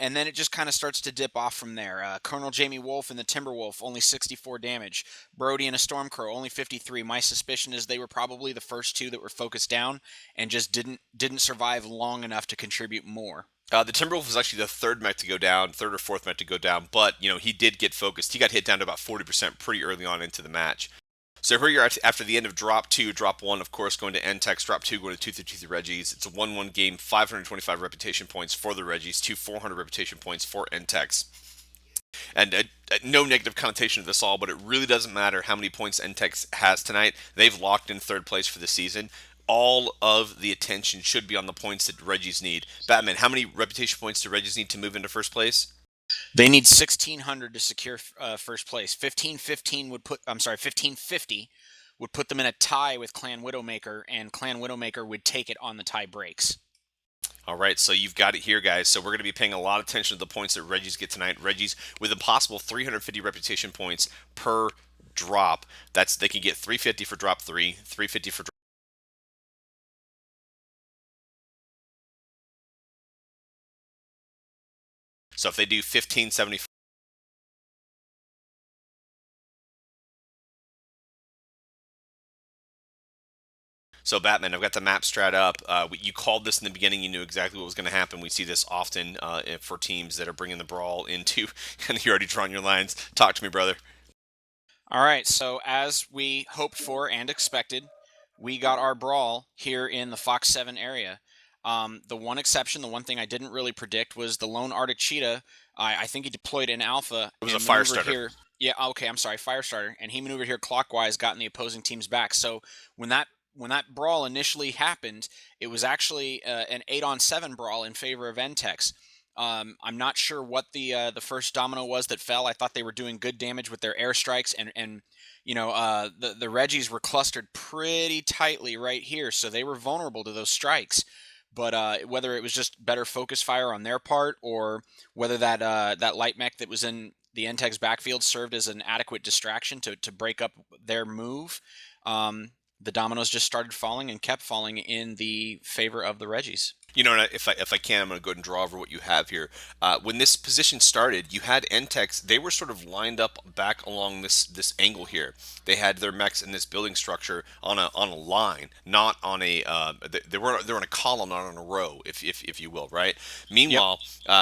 And then it just kind of starts to dip off from there. Colonel Jamie Wolf in the Timberwolf, only 64 damage. Brody and a Stormcrow, only 53. My suspicion is they were probably the first two that were focused down and just didn't survive long enough to contribute more.
The Timberwolf was actually the third mech to go down, third or fourth mech to go down, but he did get focused. He got hit down to about 40% pretty early on into the match. So here you're after the end of drop 2, drop 1, of course, going to NTEX, drop 2 going to 2-3 Reggies. It's a 1-1 game, 525 reputation points for the Reggies, 400 reputation points for NTEX. And no negative connotation to this all, but it really doesn't matter how many points NTEX has tonight. They've locked in third place for the season. All of the attention should be on the points that Reggies need. Batman, how many reputation points do Reggies need to move into first place?
They need 1,600 to secure first place. 1,550 would put them in a tie with Clan Widowmaker, and Clan Widowmaker would take it on the tie breaks.
All right, so you've got it here, guys. So we're going to be paying a lot of attention to the points that Reggies get tonight. Reggies with a possible 350 reputation points per drop. They can get 350 for drop 3, 350 for drop. So if they do 1575. So Batman, I've got the map strat up. You called this in the beginning. You knew exactly what was going to happen. We see this often for teams that are bringing the brawl into, and you're already drawing your lines. Talk to me, brother.
All right, so as we hoped for and expected, we got our brawl here in the Fox 7 area. The one exception, the one thing I didn't really predict was the lone Arctic Cheetah. I think he deployed in Alpha.
It was a fire starter.
Here. Yeah, okay, I'm sorry, fire starter. And he maneuvered here clockwise, got in the opposing team's back. So when that brawl initially happened, it was actually an 8-on-7 brawl in favor of NTEX. I'm not sure what the first domino was that fell. I thought they were doing good damage with their airstrikes, and the Reggies were clustered pretty tightly right here, so they were vulnerable to those strikes. But whether it was just better focus fire on their part, or whether that light mech that was in the NTEX backfield served as an adequate distraction to break up their move, the dominoes just started falling and kept falling in the favor of the Reggies.
If I can, I'm going to go ahead and draw over what you have here. When this position started, you had NTEX. They were sort of lined up back along this angle here. They had their mechs in this building structure on a line, not on a. They're in a column, not on a row, if you will, right? Meanwhile,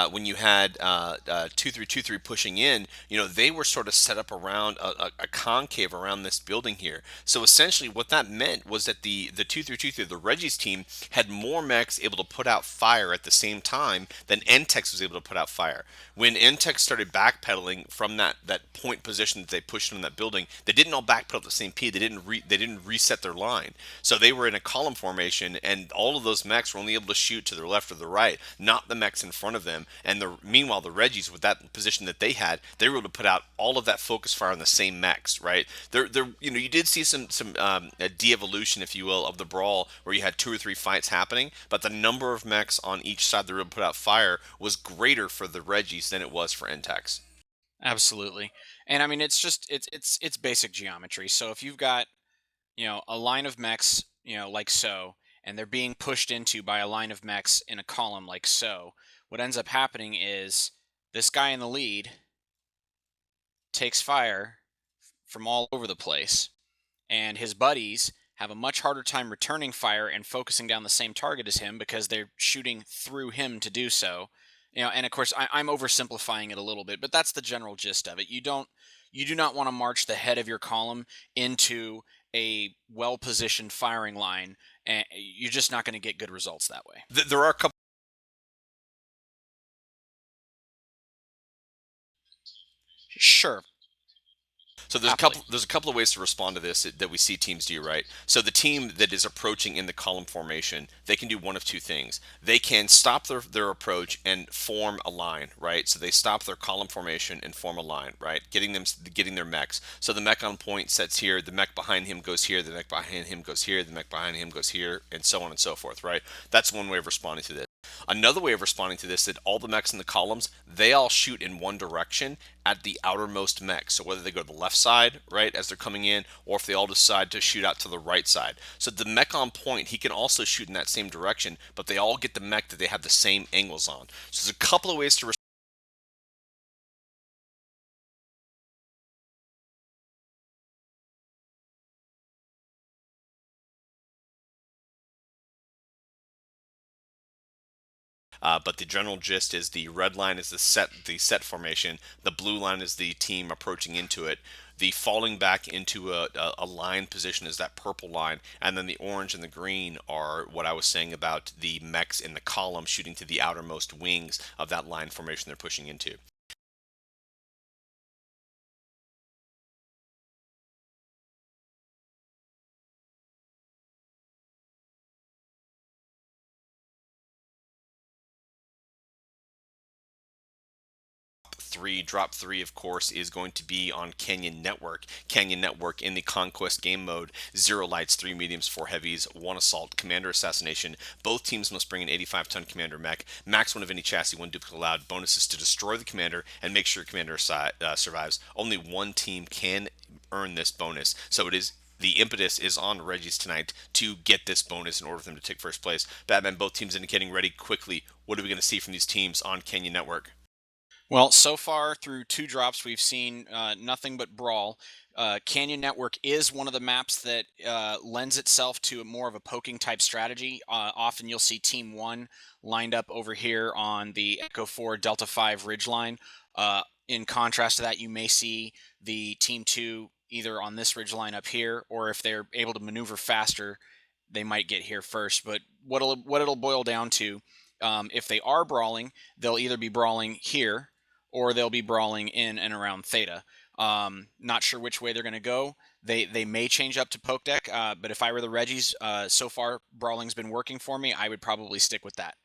when you had 2323 pushing in, they were sort of set up around a concave around this building here. So essentially, what that meant was that the 2323, the Reggies team, had more mechs able to put out fire at the same time than NTEX was able to put out fire. When NTEX started backpedaling from that point position that they pushed in that building, they didn't all backpedal at the same P. They didn't reset their line. So they were in a column formation, and all of those mechs were only able to shoot to their left or the right, not the mechs in front of them. And meanwhile, the Reggies, with that position that they had, they were able to put out all of that focus fire on the same mechs, right? You did see some de-evolution, if you will, of the brawl where you had 2 or 3 fights happening, but the number of mechs on each side that were able to put out fire was greater for the Reggies than it was for NTEX.
Absolutely. And I mean, it's basic geometry. So if you've got, a line of mechs, like so, and they're being pushed into by a line of mechs in a column like so, what ends up happening is this guy in the lead takes fire from all over the place, and his buddies have a much harder time returning fire and focusing down the same target as him because they're shooting through him to do so. And of course, I'm oversimplifying it a little bit, but that's the general gist of it. You do not want to march the head of your column into a well-positioned firing line, and you're just not going to get good results that way.
There are a couple.
Sure.
So there's a couple of ways to respond to this that we see teams do, right? So the team that is approaching in the column formation, they can do one of two things. They can stop their approach and form a line, right? So they stop their column formation and form a line, right? Getting their mechs. So the mech on point sets here, the mech behind him goes here, the mech behind him goes here, the mech behind him goes here, and so on and so forth, right? That's one way of responding to this. Another way of responding to this is that all the mechs in the columns, they all shoot in one direction at the outermost mech. So whether they go to the left side, right, as they're coming in, or if they all decide to shoot out to the right side. So the mech on point, he can also shoot in that same direction, but they all get the mech that they have the same angles on. So there's a couple of ways to but the general gist is the red line is the set formation, the blue line is the team approaching into it, the falling back into a line position is that purple line, and then the orange and the green are what I was saying about the mechs in the column shooting to the outermost wings of that line formation they're pushing into. Drop 3 of course is going to be on Canyon Network. Canyon Network in the Conquest game mode, 0 lights, 3 mediums, 4 heavies, 1 assault, commander assassination. Both teams must bring an 85-ton commander mech, max 1 of any chassis, 1 duplicate allowed. Bonuses to destroy the commander and make sure commander survives. Only one team can earn this bonus, so the impetus is on Reggie's tonight to get this bonus in order for them to take first place. Batman, both teams indicating ready quickly. What are we going to see from these teams on Canyon Network?
Well, so far through 2 drops, we've seen nothing but brawl. Canyon Network is one of the maps that lends itself to more of a poking type strategy. Often you'll see Team 1 lined up over here on the Echo 4 Delta 5 ridgeline. In contrast to that, you may see the Team 2 either on this ridgeline up here, or if they're able to maneuver faster, they might get here first. But what it'll boil down to, if they are brawling, they'll either be brawling here, or they'll be brawling in and around Theta. Not sure which way they're going to go. They may change up to poke deck, but if I were the Reggies, so far brawling's been working for me. I would probably stick with that.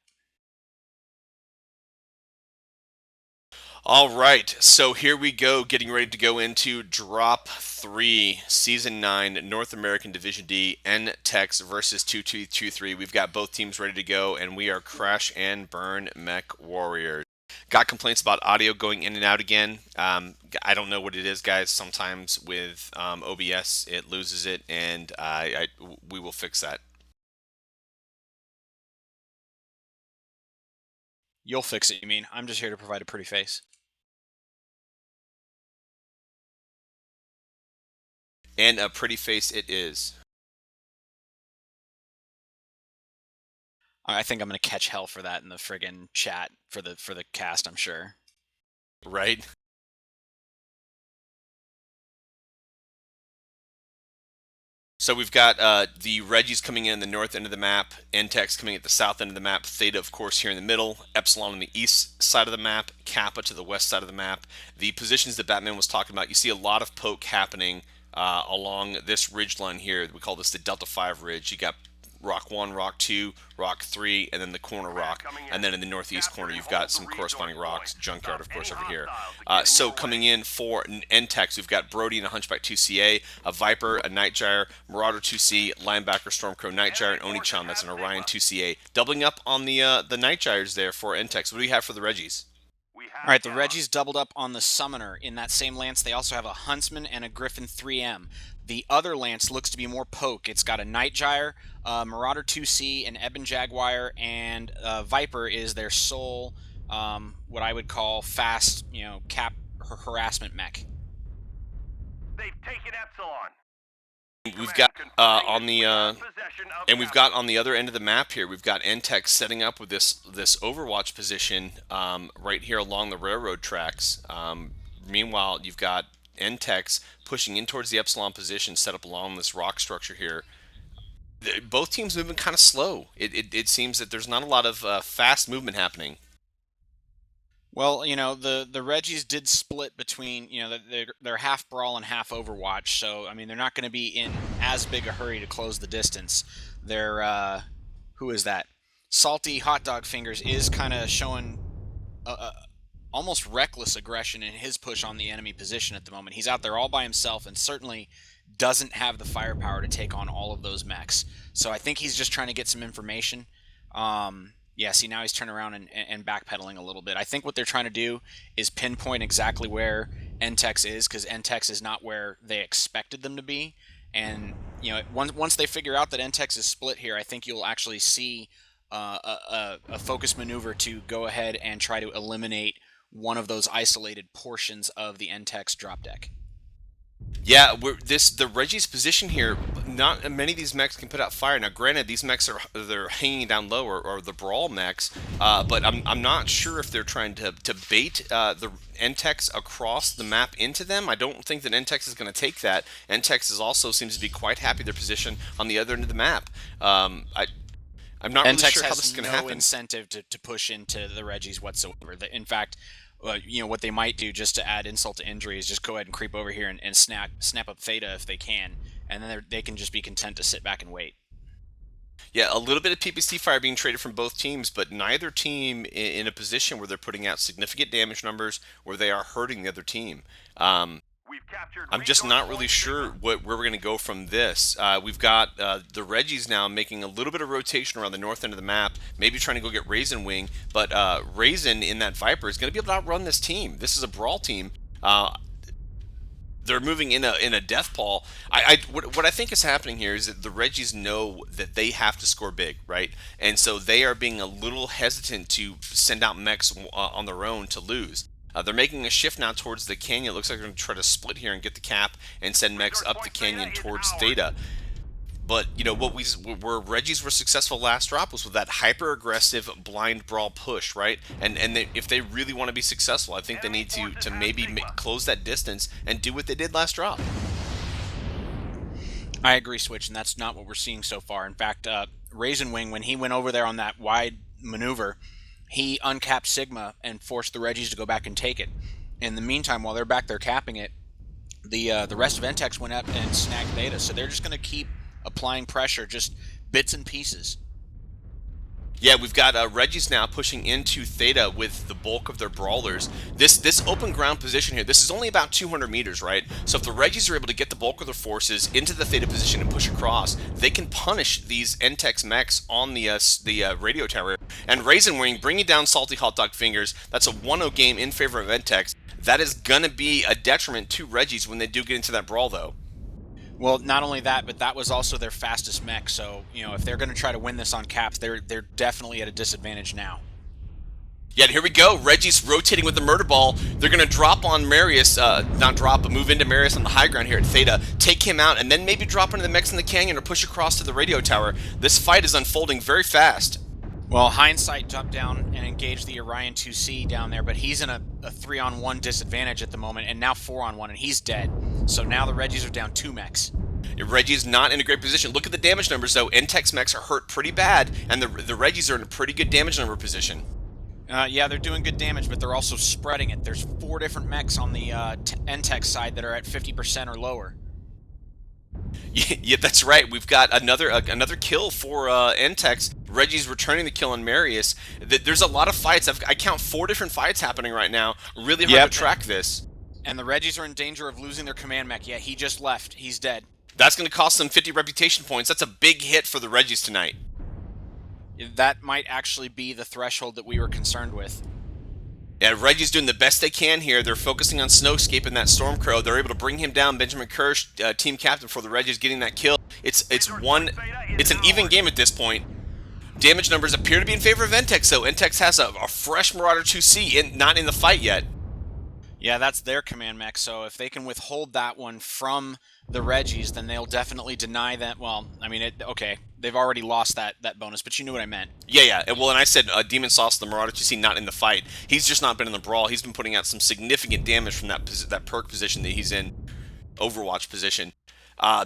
All right, so here we go, getting ready to go into Drop 3, Season 9, North American Division D, N-Tex versus 2223. We've got both teams ready to go, and we are Crash and Burn Mech Warriors. Got complaints about audio going in and out again. I don't know what it is, guys. Sometimes with OBS, it loses it, and we will fix that.
You'll fix it, you mean? I'm just here to provide a pretty face.
And a pretty face it is.
I think I'm going to catch hell for that in the friggin' chat for the cast, I'm sure.
Right? So we've got the Reggies coming in the north end of the map, N-Tex coming at the south end of the map, Theta, of course, here in the middle, Epsilon on the east side of the map, Kappa to the west side of the map. The positions that Batman was talking about, you see a lot of poke happening along this ridge line here. We call this the Delta 5 ridge. You got Rock 1, Rock 2, Rock 3, and then the corner rock. And then in the northeast corner, you've got some corresponding rocks, Junkyard, of course, over here. So coming in for N-Tex, we've got Brody and a Hunchback 2CA, a Viper, a Nightgyre, Marauder 2C, Linebacker, Stormcrow, Nightgyre, and Oni-chan. That's an Orion 2CA. Doubling up on the Nightgyres there for N-Tex. What do we have for the Reggies?
All right, the Reggies doubled up on the Summoner. In that same lance, they also have a Huntsman and a Griffin 3M. The other lance looks to be more poke. It's got a Nightgyre, Marauder 2C, an Ebon Jaguar, and Viper is their sole what I would call fast, cap harassment mech.
They've taken Epsilon.
We've got on the other end of the map here, we've got NTEC setting up with this Overwatch position right here along the railroad tracks. Meanwhile, you've got NTEC pushing in towards the Epsilon position, set up along this rock structure here. Both teams moving kind of slow. It seems that there's not a lot of fast movement happening.
Well, the Reggies did split between, they're half Brawl and half Overwatch, so, I mean, they're not going to be in as big a hurry to close the distance. They're, who is that? Salty Hot Dog Fingers is kind of showing almost reckless aggression in his push on the enemy position at the moment. He's out there all by himself and certainly doesn't have the firepower to take on all of those mechs. So I think he's just trying to get some information. Yeah, see, now he's turning around and backpedaling a little bit. I think what they're trying to do is pinpoint exactly where NTEC is, because NTEC is not where they expected them to be. And, once they figure out that NTEC is split here, I think you'll actually see a focus maneuver to go ahead and try to eliminate one of those isolated portions of the NTEC drop deck.
Yeah, the Reggie's position here. Not many of these mechs can put out fire. Now, granted, these mechs they're hanging down low, or the Brawl mechs, but I'm not sure if they're trying to bait the NTEC across the map into them. I don't think that NTEC is going to take that. NTEC also seems to be quite happy with their position on the other end of the map. I'm not really sure how this is going to happen.
NTEC has no incentive to push into the Reggies whatsoever. In fact, what they might do, just to add insult to injury, is just go ahead and creep over here and snap up Theta if they can, and then they can just be content to sit back and wait.
Yeah, a little bit of PPC fire being traded from both teams, but neither team in a position where they're putting out significant damage numbers where they are hurting the other team. I'm just not really sure where we're going to go from this. We've got the Reggies now making a little bit of rotation around the north end of the map, maybe trying to go get Raisin Wing, but Raisin in that Viper is going to be able to outrun this team. This is a Brawl team. They're moving in a death pall. What I think is happening here is that the Reggies know that they have to score big, right? And so they are being a little hesitant to send out mechs on their own to lose. They're making a shift now towards the canyon. It looks like they're going to try to split here and get the cap and send mechs up the canyon towards Theta. But, where Reggies were successful last drop was with that hyper-aggressive blind Brawl push, right? And if they really want to be successful, I think they need to maybe close that distance and do what they did last drop.
I agree, Switch, and that's not what we're seeing so far. In fact, Raisin Wing, when he went over there on that wide maneuver, he uncapped Sigma and forced the Reggies to go back and take it. In the meantime, while they're back there capping it, the rest of NTEC went up and snagged Theta, so they're just going to keep applying pressure, just bits and pieces.
Yeah, we've got Reggies now pushing into Theta with the bulk of their brawlers. This open ground position here, this is only about 200 meters, right? So if the Reggies are able to get the bulk of their forces into the Theta position and push across, they can punish these NTEC mechs on the radio tower. And Raisin Wing bringing down Salty Hot Dog Fingers. That's a 1-0 game in favor of NTEC. That is going to be a detriment to Reggies when they do get into that brawl, though.
Well, not only that, but that was also their fastest mech. So, if they're going to try to win this on caps, they're definitely at a disadvantage now.
Yeah, here we go. Reggie's rotating with the murder ball. They're going to drop on Marius, not drop, but move into Marius on the high ground here at Theta, take him out, and then maybe drop into the mechs in the canyon or push across to the radio tower. This fight is unfolding very fast.
Well, Hindsight dropped down and engaged the Orion 2C down there, but he's in a 3-on-1 disadvantage at the moment, and now 4-on-1, and he's dead. So now the Reggies are down 2 mechs.
Reggie's not in a great position. Look at the damage numbers, though. NTEC mechs are hurt pretty bad, and the Reggies are in a pretty good damage number position.
Yeah, they're doing good damage, but they're also spreading it. There's 4 different mechs on the NTEC side that are at 50% or lower.
Yeah, that's right. We've got another kill for NTEC. Reggie's returning the kill on Marius. There's a lot of fights. I count 4 different fights happening right now. Really hard to track this.
And the Reggies are in danger of losing their command mech. Yeah, he just left. He's dead.
That's going to cost them 50 reputation points. That's a big hit for the Reggies tonight.
That might actually be the threshold that we were concerned with.
Yeah, Reggie's doing the best they can here. They're focusing on Snowscape and that Stormcrow. They're able to bring him down. Benjamin Kirsch, team captain for the Reggies, getting that kill. It's an even game at this point. Damage numbers appear to be in favor of Entex, though. Entex has a fresh Marauder 2C, not in the fight yet.
Yeah, that's their command mech, so if they can withhold that one from the Reggies, then they'll definitely deny that. Well, I mean, okay, they've already lost that bonus, but you knew what I meant.
Yeah. And I said Demon Sauce, the Marauder 2C, not in the fight. He's just not been in the brawl. He's been putting out some significant damage from that perk position that he's in, Overwatch position.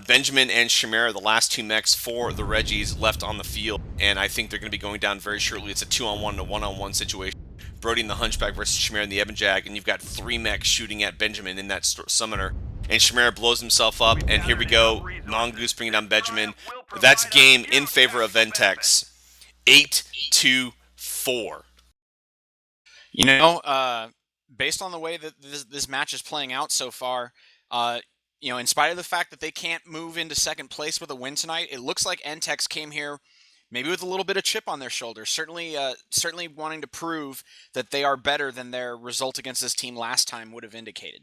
Benjamin and Chimera, the last two mechs for the Reggies, left on the field, and I think they're going to be going down very shortly. It's a 2-on-1 to 1-on-1 situation. Brody and the Hunchback versus Chimera and the Ebon Jag, and you've got 3 mechs shooting at Benjamin in that summoner. And Chimera blows himself up, and here we go. Mongoose bringing down Benjamin. That's game in favor of Ventex. 8-4.
You know, based on the way that this match is playing out so far, you know, in spite of the fact that they can't move into second place with a win tonight, it looks like Entex came here maybe with a little bit of chip on their shoulder. Certainly wanting to prove that they are better than their result against this team last time would have indicated.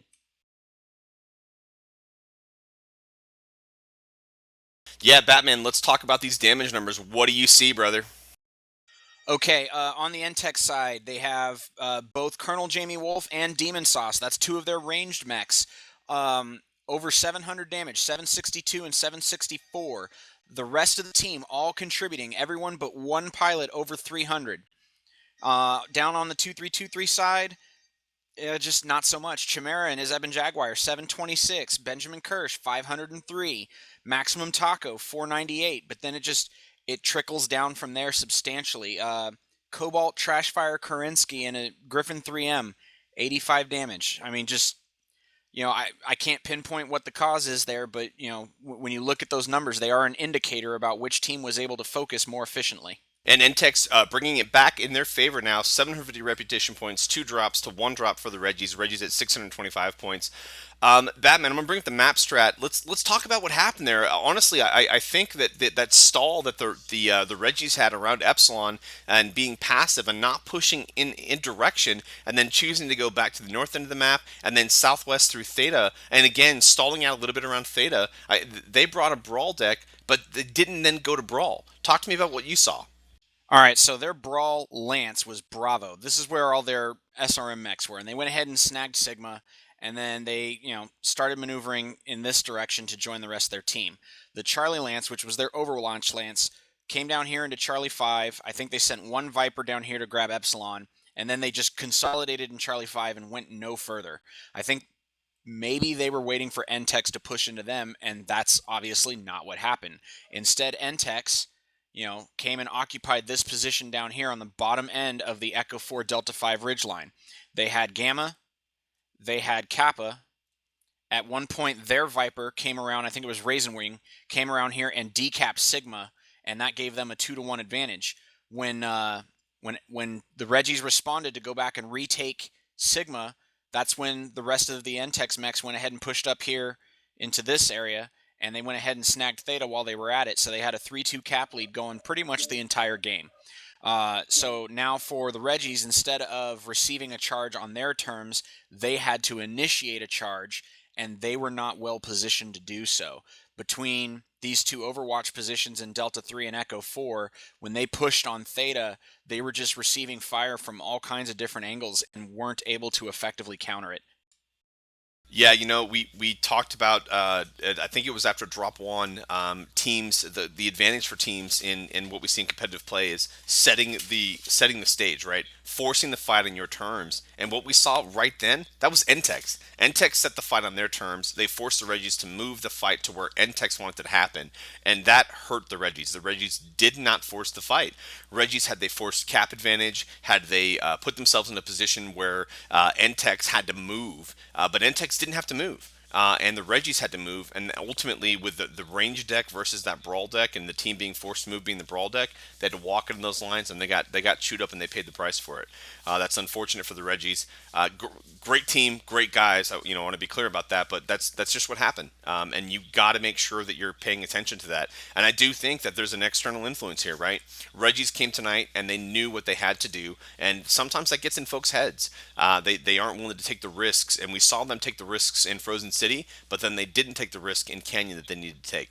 Yeah, Batman, let's talk about these damage numbers. What do you see, brother?
Okay, on the Entex side, they have both Colonel Jamie Wolf and Demon Sauce. That's 2 of their ranged mechs. Over 700 damage, 762 and 764. The rest of the team all contributing, everyone but one pilot over 300. Down on the 2323 side, just not so much. Chimera and his Ebon Jaguar, 726. Benjamin Kirsch, 503. Maximum Taco, 498. But then it trickles down from there substantially. Cobalt, Trashfire, Karinsky, and a Griffin 3M, 85 damage. I mean, just... You know, I can't pinpoint what the cause is there, but, you know, when you look at those numbers, they are an indicator about which team was able to focus more efficiently.
And Entex bringing it back in their favor now, 750 reputation points, 2 drops to 1 drop for the Reggies. Reggies at 625 points. Batman, I'm going to bring up the map strat. Let's talk about what happened there. Honestly, I think that stall that the Reggies had around Epsilon and being passive and not pushing in direction and then choosing to go back to the north end of the map and then southwest through Theta and again stalling out a little bit around Theta. They brought a Brawl deck, but they didn't then go to Brawl. Talk to me about what you saw.
All right, so their Brawl Lance was Bravo. This is where all their SRM mechs were, and they went ahead and snagged Sigma, and then they, you know, started maneuvering in this direction to join the rest of their team. The Charlie Lance, which was their Overwatch Lance, came down here into Charlie 5. I think they sent 1 Viper down here to grab Epsilon, and then they just consolidated in Charlie 5 and went no further. I think maybe they were waiting for Entex to push into them, and that's obviously not what happened. Instead, Entex, you know, came and occupied this position down here on the bottom end of the Echo 4 Delta 5 ridgeline. They had Gamma, they had Kappa. At one point, their Viper came around, I think it was Raisin Wing, came around here and decapped Sigma, and that gave them a 2-to-1 advantage. When the Reggies responded to go back and retake Sigma, that's when the rest of the Entex mechs went ahead and pushed up here into this area, and they went ahead and snagged Theta while they were at it, so they had a 3-2 cap lead going pretty much the entire game. So now for the Reggies, instead of receiving a charge on their terms, they had to initiate a charge, and they were not well positioned to do so. Between these 2 Overwatch positions in Delta 3 and Echo 4, when they pushed on Theta, they were just receiving fire from all kinds of different angles and weren't able to effectively counter it.
Yeah, you know, we talked about, I think it was after Drop 1, teams, the advantage for teams in what we see in competitive play is setting the stage, right? Forcing the fight on your terms. And what we saw right then, that was Entex. Entex set the fight on their terms. They forced the Reggies to move the fight to where Entex wanted it to happen. And that hurt the Reggies. The Reggies did not force the fight. Reggies, had they forced cap advantage, had they put themselves in a position where Entex had to move, but Entex didn't have to move. And the Reggies had to move, and ultimately with the range deck versus that Brawl deck, and the team being forced to move being the Brawl deck, they had to walk into those lines, and they got chewed up, and they paid the price for it. That's unfortunate for the Reggies. Great team, great guys. I want to be clear about that, but that's just what happened. And you got to make sure that you're paying attention to that. And I do think that there's an external influence here, right? Reggies came tonight, and they knew what they had to do, and sometimes that gets in folks' heads. They aren't willing to take the risks, and we saw them take the risks in Frozen City, but then they didn't take the risk in Canyon that they needed to take.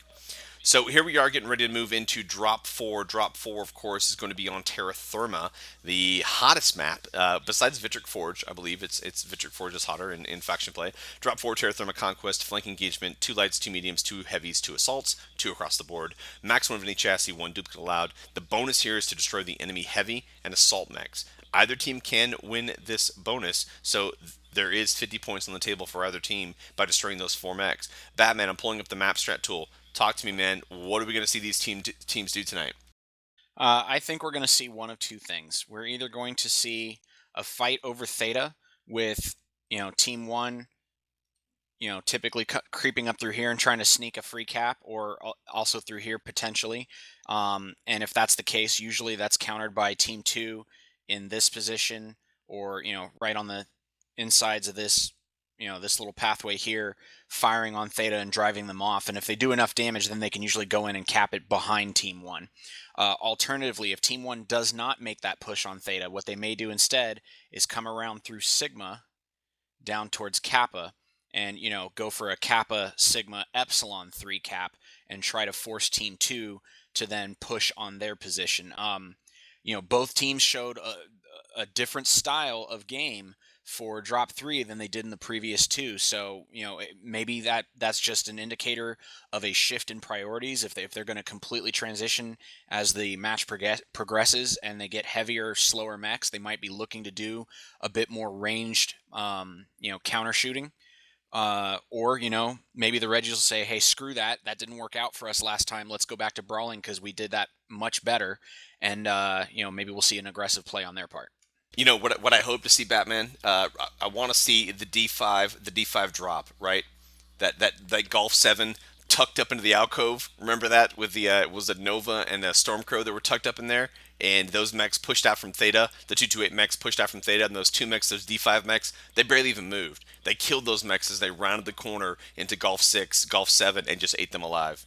So here we are getting ready to move into Drop 4. Drop 4, of course, is going to be on Terra Therma, the hottest map, besides Vitric Forge. I believe it's Vitric Forge is hotter in faction play. Drop 4, Terra Therma Conquest, flank engagement, 2 lights, 2 mediums, 2 heavies, 2 assaults, 2 across the board. Max 1 of any chassis, 1 duplicate allowed. The bonus here is to destroy the enemy heavy and assault mechs. Either team can win this bonus, so there is 50 points on the table for either team by destroying those 4 mechs. Batman, I'm pulling up the map strat tool. Talk to me, man. What are we going to see these teams do tonight?
I think we're going to see one of two things. We're either going to see a fight over Theta with, Team 1, typically creeping up through here and trying to sneak a free cap, or also through here potentially. And if that's the case, usually that's countered by Team 2 in this position, or, right on the insides of this, this little pathway here, firing on Theta and driving them off. And if they do enough damage, then they can usually go in and cap it behind Team 1. Alternatively, if Team 1 does not make that push on Theta, what they may do instead is come around through Sigma down towards Kappa and, go for a Kappa Sigma Epsilon 3 cap and try to force Team 2 to then push on their position. Both teams showed a different style of game for Drop 3 than they did in the previous 2. So, maybe that's just an indicator of a shift in priorities. If they're going to completely transition as the match progresses and they get heavier, slower mechs, they might be looking to do a bit more ranged, counter shooting. Or, maybe the Reggies will say, hey, screw that. That didn't work out for us last time. Let's go back to brawling because we did that much better. And, maybe we'll see an aggressive play on their part.
What I hope to see, Batman, I want to see the D5 drop, right? That Golf 7 tucked up into the alcove. Remember that with the was it Nova and Stormcrow that were tucked up in there, and those mechs pushed out from Theta. The 228 mechs pushed out from Theta, and those 2 mechs, those D5 mechs, they barely even moved. They killed those mechs as they rounded the corner into Golf 6, Golf 7, and just ate them alive.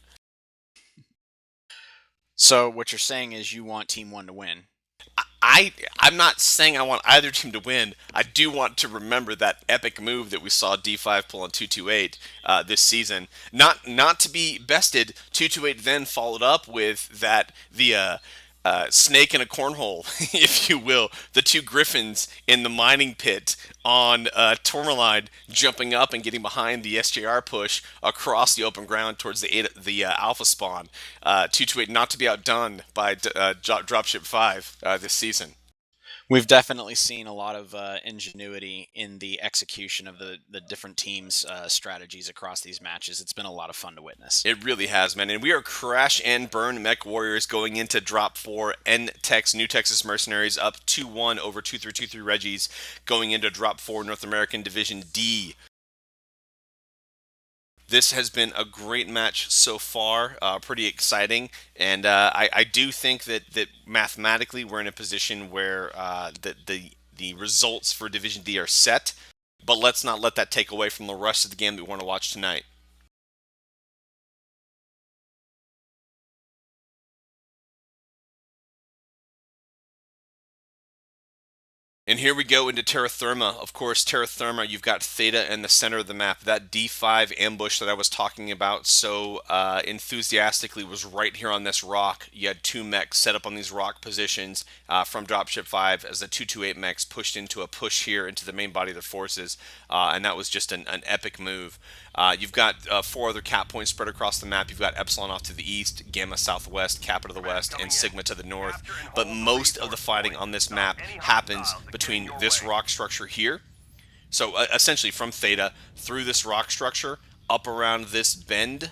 So what you're saying is you want Team 1 to win.
I'm not saying I want either team to win. I do want to remember that epic move that we saw D5 pull on 228 this season. Not to be bested, 228 then followed up with the snake in a cornhole, if you will. The 2 griffins in the mining pit on Tourmaline jumping up and getting behind the SJR push across the open ground towards the Alpha spawn. 228 not to be outdone by Dropship 5 this season.
We've definitely seen a lot of ingenuity in the execution of the different teams' strategies across these matches. It's been a lot of fun to witness.
It really has, man. And we are Crash and Burn Mech Warriors going into Drop 4. N-Tex, New Texas Mercenaries up 2-1 over 2323 Reggies going into Drop 4 North American Division D. This has been a great match so far, pretty exciting, and I do think that mathematically we're in a position where the results for Division D are set, but let's not let that take away from the rest of the game that we want to watch tonight. And here we go into Terra Therma. Of course, Terra Therma, you've got Theta in the center of the map. That D5 ambush that I was talking about so enthusiastically was right here on this rock. You had 2 mechs set up on these rock positions from Dropship 5 as the 228 mechs pushed into a push here into the main body of the forces. And that was just an epic move. You've got 4 other cap points spread across the map. You've got Epsilon off to the east, Gamma southwest, Kappa to the west, and Sigma to the north. But most of the fighting on this map happens between this rock structure here. So essentially from Theta through this rock structure, up around this bend,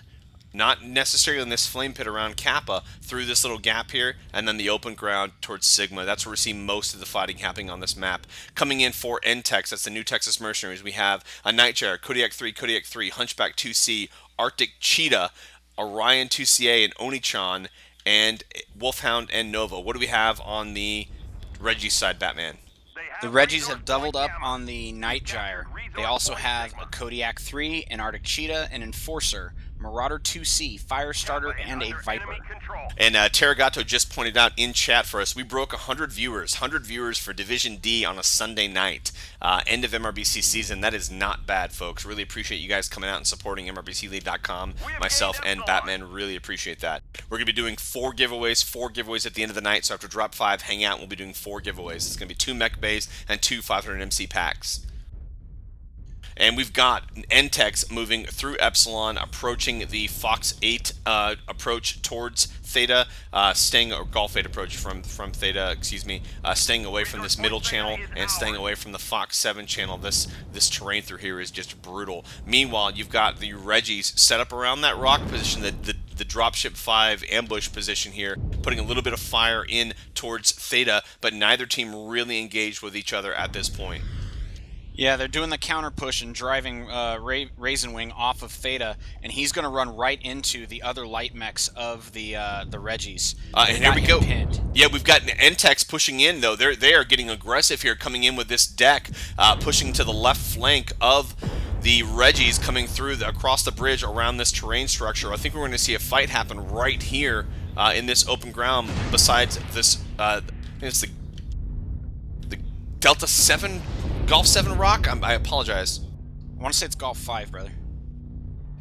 not necessarily in this flame pit around Kappa, through this little gap here, and then the open ground towards Sigma. That's where we see most of the fighting happening on this map. Coming in for N-Tex, that's the New Texas Mercenaries, we have a Nightjar, Kodiak 3, Hunchback 2C, Arctic Cheetah, Orion 2CA, and Onichan, and Wolfhound and Nova. What do we have on the Reggie side, Batman?
The Reggies have doubled up on the Nightjar. They also have a Kodiak 3, an Arctic Cheetah, an Enforcer, Marauder 2C, Firestarter, and a Viper.
And Terragato just pointed out in chat for us, we broke 100 viewers for Division D on a Sunday night. end of MRBC season. That is not bad, folks. Really appreciate you guys coming out and supporting MRBCleague.com. Myself and Batman really appreciate that. We're going to be doing 4 giveaways at the end of the night. So after drop 5, hang out. We'll be doing 4 giveaways. It's going to be 2 mech bays and 2 500 MC packs. And we've got NTEX moving through Epsilon, approaching the Fox 8 approach towards Theta, or Golf 8 approach from Theta, excuse me, staying away from this middle channel and staying away from the Fox 7 channel. This terrain through here is just brutal. Meanwhile, you've got the Reggies set up around that rock position, the Dropship 5 ambush position here, putting a little bit of fire in towards Theta, but neither team really engaged with each other at this point.
Yeah, they're doing the counter push and driving Raisin Wing off of Theta, and he's going to run right into the other light mechs of the Reggies.
And here we go. Yeah, we've got NTEX pushing in, though. They are getting aggressive here, coming in with this deck, pushing to the left flank of the Reggies, coming through across the bridge around this terrain structure. I think we're going to see a fight happen right here in this open ground. Besides this, I think it's the Delta 7. Golf 7 rock? I apologize.
I want to say it's Golf 5, brother.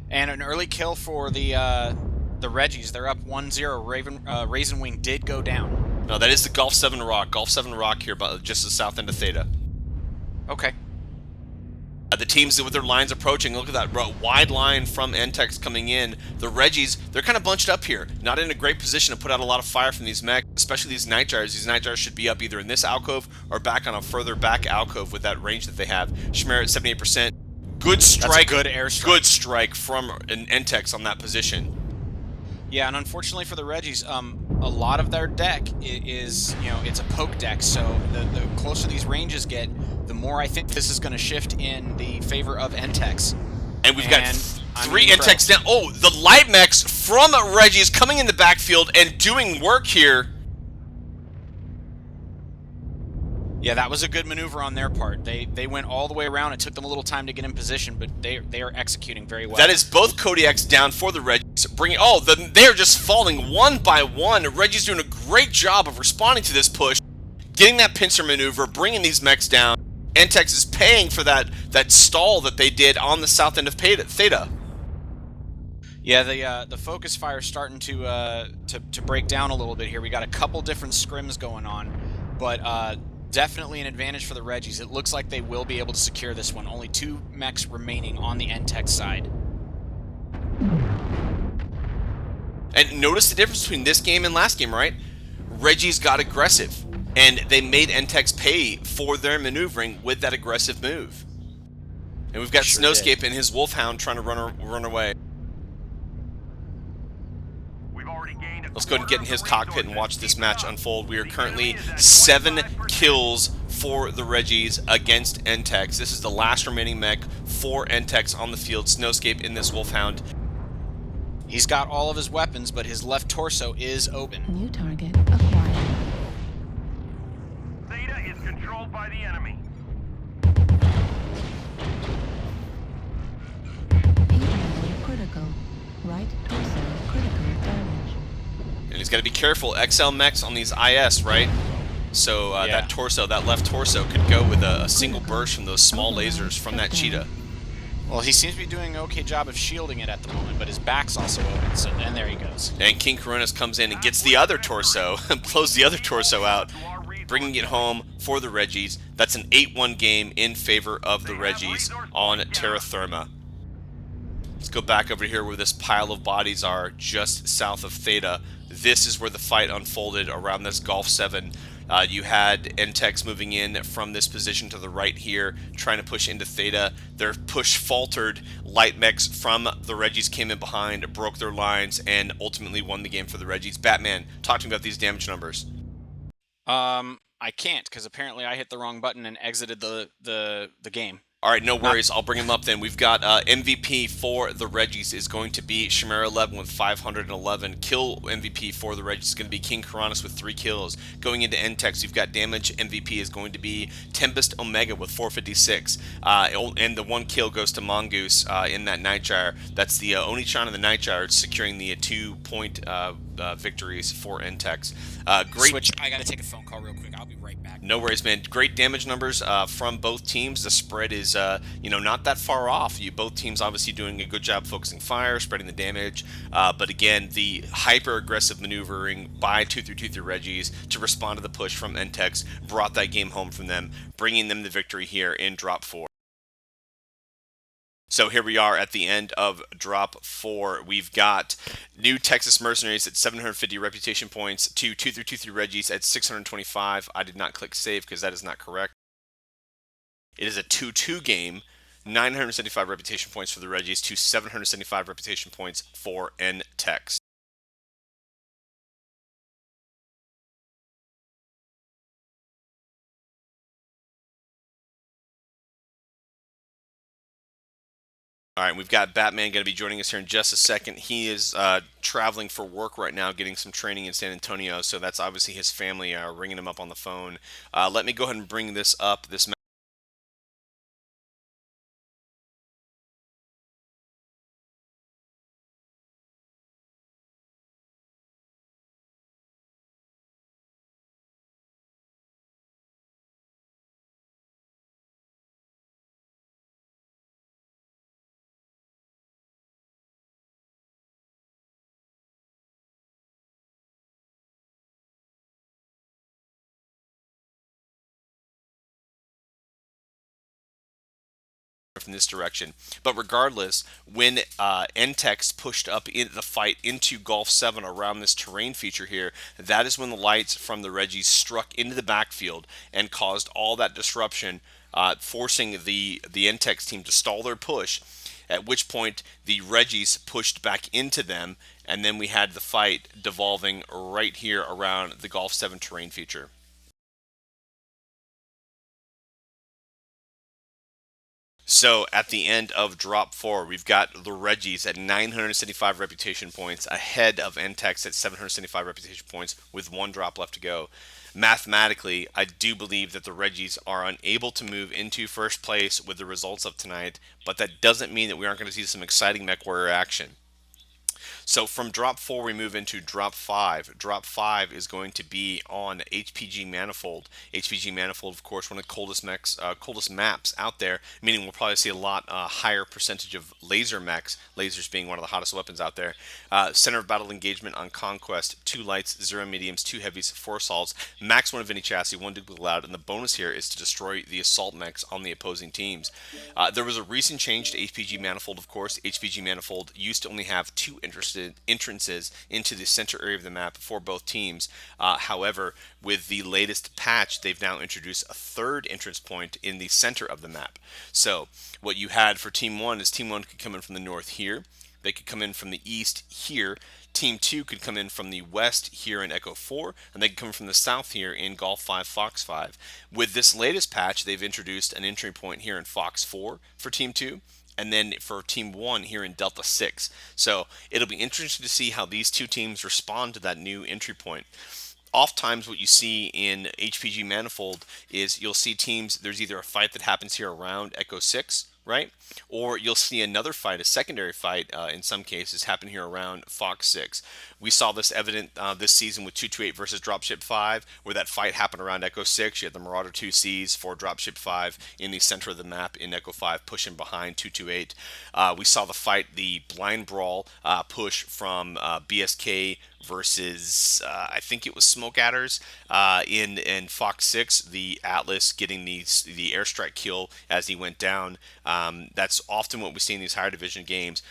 And an early kill for the Reggies. They're up 1-0. Raisin Wing did go down.
No, that is the Golf 7 rock. Golf 7 rock here, but just the south end of Theta.
Okay.
The teams with their lines approaching, look at that wide line from NTEX coming in. The Reggies, they're kind of bunched up here. Not in a great position to put out a lot of fire from these mechs, especially these Nightjars. These Nightjars should be up either in this alcove or back on a further back alcove with that range that they have. Shmer at 78%. Good strike.
That's a good airstrike.
Good strike from an NTEX on that position.
Yeah, and unfortunately for the Reggies, a lot of their deck is, it's a poke deck, so the closer these ranges get, the more I think this is going to shift in the favor of NTEX.
And we've got 3 NTEX down. Oh, the light mechs from Reggies coming in the backfield and doing work here.
Yeah, that was a good maneuver on their part. They went all the way around. It took them a little time to get in position, but they are executing very well.
That is both Kodiaks down for the Reggies. They're just falling one by one. Reggie's doing a great job of responding to this push, getting that pincer maneuver, bringing these mechs down. NTEX is paying for that stall that they did on the south end of Theta.
Yeah, the focus fire is starting to break down a little bit here. We got a couple different scrims going on, but definitely an advantage for the Reggies. It looks like they will be able to secure this one. Only 2 mechs remaining on the NTEX side.
And notice the difference between this game and last game, right? Reggies got aggressive, and they made NTEX pay for their maneuvering with that aggressive move. And we've got Snowscape and his Wolfhound trying to run away. Let's go ahead and get in his cockpit and watch this match unfold. We are currently 7 kills for the Reggies against NTEX. This is the last remaining mech for NTEX on the field. Snowscape in this Wolfhound.
He's got all of his weapons, but his left torso is open.
New target acquired.
Theta is controlled by the enemy.
Critical. Right torso critical damage.
And he's got to be careful. XL mechs on these IS, right? So that torso, that left torso, could go with a single burst from those small lasers from that cheetah.
Well, he seems to be doing an okay job of shielding it at the moment, but his back's also open, so and there he goes.
And King Coronas comes in and gets the other torso, blows the other torso out, bringing it home for the Reggies. That's an 8-1 game in favor of the Reggies on Terra Firma. Let's go back over here where this pile of bodies are, just south of Theta. This is where the fight unfolded around this Golf 7. You had NTEX moving in from this position to the right here, trying to push into Theta. Their push faltered. Light mechs from the Reggies came in behind, broke their lines, and ultimately won the game for the Reggies. Batman, talk to me about these damage numbers.
I can't, because apparently I hit the wrong button and exited the game.
All right, no worries. I'll bring him up then. We've got MVP for the Reggies is going to be Chimera 11 with 511. Kill MVP for the Reggies is going to be King Coronas with 3 kills. Going into NTEX, you've got damage MVP is going to be Tempest Omega with 456. And the 1 kill goes to Mongoose in that Nightjar. That's the Onichan and the Nightjar securing the 2-point victories for NTEX. Great.
Switch. I gotta take a phone call real quick. I'll be right back.
No worries, man. Great damage numbers from both teams. The spread is, not that far off. Both teams obviously doing a good job focusing fire, spreading the damage. But again, the hyper-aggressive maneuvering by 2-3-2-3 Reggies to respond to the push from NTEX brought that game home from them, bringing them the victory here in Drop 4. So here we are at the end of Drop 4. We've got New Texas Mercenaries at 750 reputation points to 2-3-2-3 Reggies at 625. I did not click save because that is not correct. It is a 2-2 game. 975 reputation points for the Reggies to 775 reputation points for NTEX. All right, we've got Batman going to be joining us here in just a second. He is traveling for work right now, getting some training in San Antonio, so that's obviously his family ringing him up on the phone. Let me go ahead and bring this up. From this direction. But regardless, when NTEX pushed up in the fight into Gulf 7 around this terrain feature here, that is when the lights from the Reggies struck into the backfield and caused all that disruption, forcing the NTEX team to stall their push, at which point the Reggies pushed back into them, and then we had the fight devolving right here around the Gulf 7 terrain feature. So at the end of Drop 4, we've got the Reggies at 975 reputation points, ahead of NTEX at 775 reputation points, with one drop left to go. Mathematically, I do believe that the Reggies are unable to move into first place with the results of tonight, but that doesn't mean that we aren't going to see some exciting MechWarrior action. So from Drop 4, we move into Drop 5. Drop 5 is going to be on HPG Manifold. HPG Manifold, of course, one of the coldest maps out there, meaning we'll probably see a lot higher percentage of laser mechs, lasers being one of the hottest weapons out there. Center of battle engagement on Conquest, 2 lights, 0 mediums, 2 heavies, 4 assaults, max 1 Infinity chassis, 1 duplicate loud, and the bonus here is to destroy the assault mechs on the opposing teams. There was a recent change to HPG Manifold, of course. HPG Manifold used to only have 2 entrances into the center area of the map for both teams. However, with the latest patch, they've now introduced a 3rd entrance point in the center of the map. So what you had for Team 1 is Team 1 could come in from the north here. They could come in from the east here. Team 2 could come in from the west here in Echo 4, and they could come from the south here in Golf 5, Fox 5. With this latest patch, they've introduced an entry point here in Fox 4 for Team 2, and then for Team 1 here in Delta 6. So it'll be interesting to see how these two teams respond to that new entry point. Oftentimes what you see in HPG Manifold is you'll see teams, there's either a fight that happens here around Echo 6, right? Or you'll see another fight, a secondary fight in some cases, happen here around Fox 6. We saw this evident this season with 228 versus Dropship 5, where that fight happened around Echo 6. You had the Marauder 2Cs for Dropship 5 in the center of the map in Echo 5, pushing behind 228. We saw the fight, the Blind Brawl push from BSK versus I think it was Smoke Adders in Fox 6, the Atlas getting the airstrike kill as he went down. That's often what we see in these higher division games.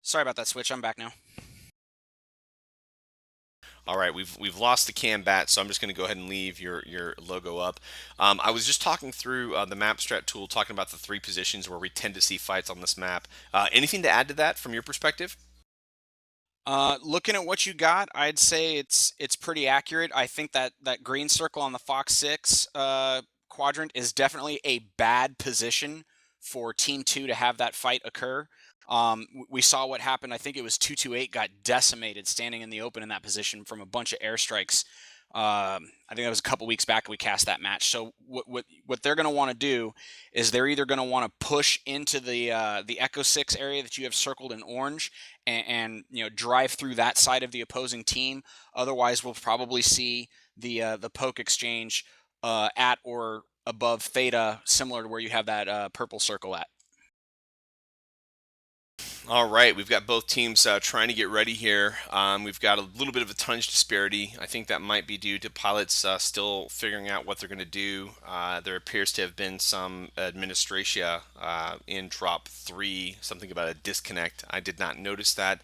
Sorry about that switch. I'm back now.
All right, we've lost the cam bat, so I'm just going to go ahead and leave your logo up. I was just talking through the map strat tool, talking about the 3 positions where we tend to see fights on this map. Anything to add to that from your perspective?
Looking at what you got, I'd say it's pretty accurate. I think that green circle on the Fox 6 quadrant is definitely a bad position for Team 2 to have that fight occur. We saw what happened. I think it was 228 got decimated standing in the open in that position from a bunch of airstrikes. I think that was a couple weeks back we cast that match. So what they're going to want to do is they're either going to want to push into the Echo 6 area that you have circled in orange and drive through that side of the opposing team. Otherwise, we'll probably see the poke exchange at or above Theta, similar to where you have that purple circle at.
All right, we've got both teams trying to get ready here. We've got a little bit of a tonnage disparity. I think that might be due to pilots still figuring out what they're going to do. There appears to have been some administration in drop 3, something about a disconnect. I did not notice that.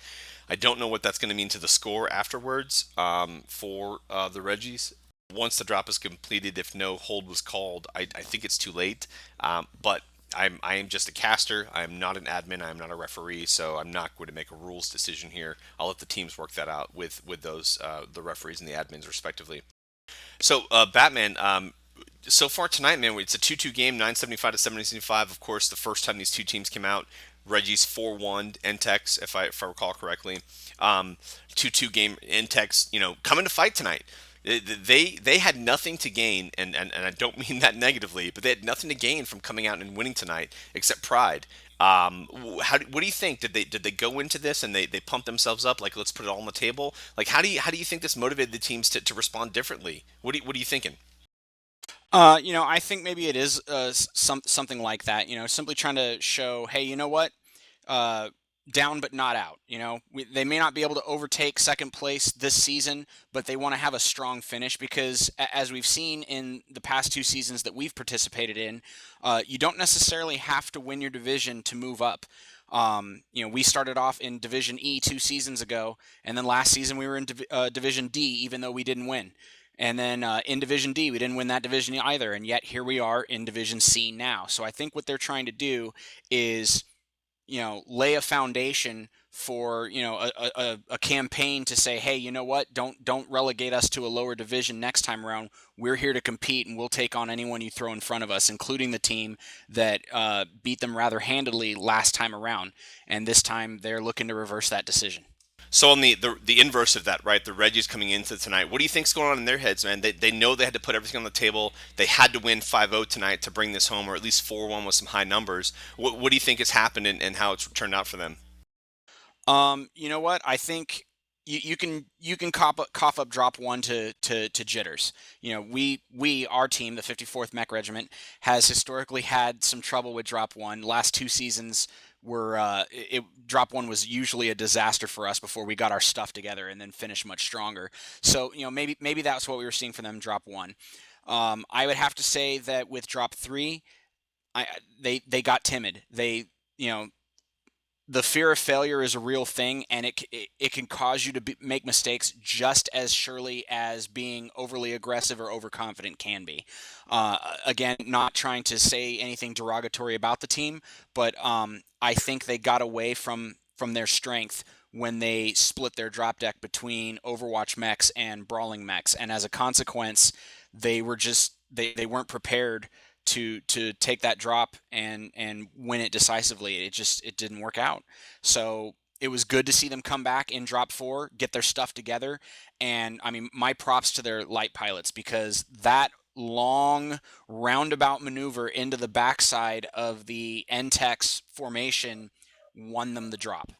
I don't know what that's going to mean to the score afterwards for the Reggies. Once the drop is completed, if no hold was called, I think it's too late. But I am just a caster. I am not an admin. I am not a referee, so I'm not going to make a rules decision here. I'll let the teams work that out with those the referees and the admins respectively. So Batman, so far tonight, man, it's a 2-2 game, 975 to 775. Of course, the first time these two teams came out, Reggie's 4-1 Entex, if I recall correctly. 2-2 game Entex, coming to fight tonight. They had nothing to gain, and I don't mean that negatively, but they had nothing to gain from coming out and winning tonight except pride. What do you think? Did they go into this and they pump themselves up like let's put it all on the table? Like how do you think this motivated the teams to respond differently? What are you thinking?
I think maybe it is something like that. Simply trying to show, hey, you know what? Down but not out. They may not be able to overtake second place this season, but they want to have a strong finish because, as we've seen in the past 2 seasons that we've participated in, you don't necessarily have to win your division to move up. We started off in Division E 2 seasons ago, and then last season we were in Division D, even though we didn't win. And then in Division D, we didn't win that division either, and yet here we are in Division C now. So I think what they're trying to do is lay a foundation for a campaign to say, hey, you know what, don't relegate us to a lower division next time around. We're here to compete, and we'll take on anyone you throw in front of us, including the team that beat them rather handily last time around. And this time they're looking to reverse that decision.
So on the inverse of that, right, the Reggies coming into tonight, what do you think's going on in their heads, man? They know they had to put everything on the table. They had to win 5-0 tonight to bring this home, or at least 4-1 with some high numbers. What do you think has happened and how it's turned out for them?
You know what? I think you can cough up drop 1 to jitters. Our team, the 54th Mech Regiment, has historically had some trouble with drop 1. Last 2 seasons were drop 1 was usually a disaster for us before we got our stuff together and then finished much stronger. So maybe that's what we were seeing for them drop 1. I would have to say that with drop 3, they got timid. The fear of failure is a real thing, and it can cause you to make mistakes just as surely as being overly aggressive or overconfident can be. Again, not trying to say anything derogatory about the team, but I think they got away from their strength when they split their drop deck between Overwatch mechs and Brawling mechs, and as a consequence, they weren't prepared to take that drop and win it decisively. It didn't work out. So it was good to see them come back in drop 4, get their stuff together, and I mean, my props to their light pilots, because that long roundabout maneuver into the backside of the NTEX formation won them the drop.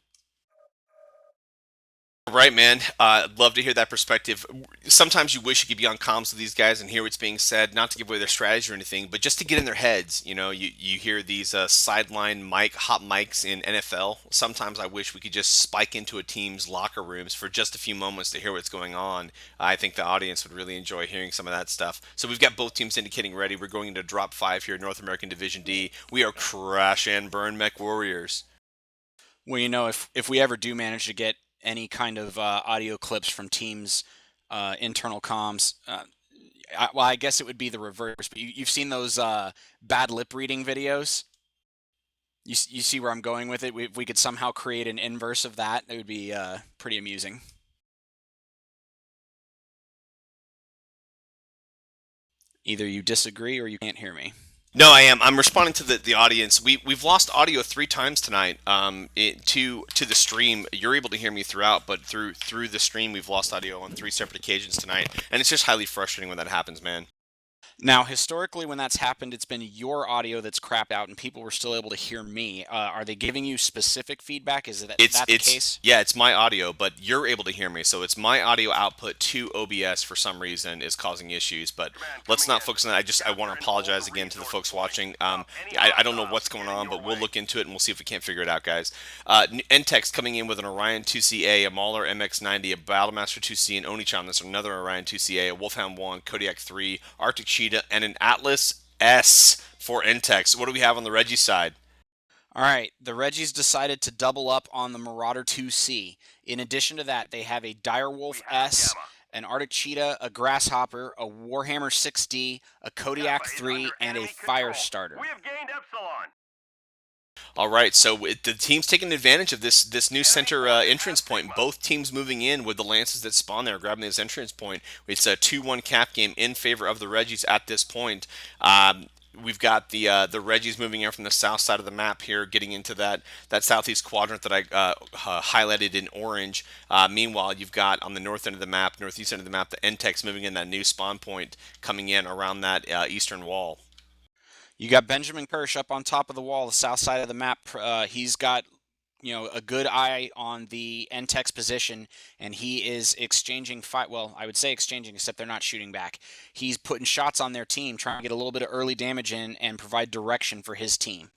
Right, man. Love to hear that perspective. Sometimes you wish you could be on comms with these guys and hear what's being said, not to give away their strategy or anything, but just to get in their heads. You hear these sideline hot mics in NFL. Sometimes I wish we could just spike into a team's locker rooms for just a few moments to hear what's going on. I think the audience would really enjoy hearing some of that stuff. So we've got both teams indicating ready. We're going into drop 5 here, North American Division D. We are crash and burn Mech Warriors.
Well, if we ever do manage to get any kind of audio clips from teams' internal comms, I guess it would be the reverse. But you've seen those bad lip reading videos. You see where I'm going with it? If we could somehow create an inverse of that, it would be pretty amusing. Either you disagree or you can't hear me.
No, I am. I'm responding to the audience. We've lost audio 3 times tonight. To the stream, you're able to hear me throughout, but through the stream, we've lost audio on 3 separate occasions tonight, and it's just highly frustrating when that happens, man.
Now, historically, when that's happened, it's been your audio that's crapped out, and people were still able to hear me. Are they giving you specific feedback? Is that the case?
Yeah, it's my audio, but you're able to hear me, so it's my audio output to OBS for some reason is causing issues. But let's not focus on that. I want to apologize again to the folks watching. I don't know what's going on, but we'll look into it and we'll see if we can't figure it out, guys. NTEX coming in with an Orion 2CA, a Mauler MX90, a Battlemaster 2C, an Onichan. That's another Orion 2CA, a Wolfhound 1, Kodiak 3, Arctic Cheetah, and an Atlas S for NTEX. What do we have on the Reggie side?
All right, the Reggies decided to double up on the Marauder 2C. In addition to that, they have a Direwolf S, an Arctic Cheetah, a Grasshopper, a Warhammer 6D, a Kodiak 3, and a Firestarter.
We have gained Epsilon.
All right, so the team's taking advantage of this new center entrance point. Both teams moving in with the lances that spawn there, grabbing this entrance point. It's a 2-1 cap game in favor of the Reggies at this point. We've got the Reggies moving in from the south side of the map here, getting into that southeast quadrant that I highlighted in orange. Meanwhile, you've got on the north end of the map, northeast end of the map, the NTEX moving in that new spawn point, coming in around that eastern wall.
You got Benjamin Kirsch up on top of the wall, the south side of the map. He's got a good eye on the NTEX position, and he is exchanging well, I would say exchanging, except they're not shooting back. He's putting shots on their team, trying to get a little bit of early damage in and provide direction for his team.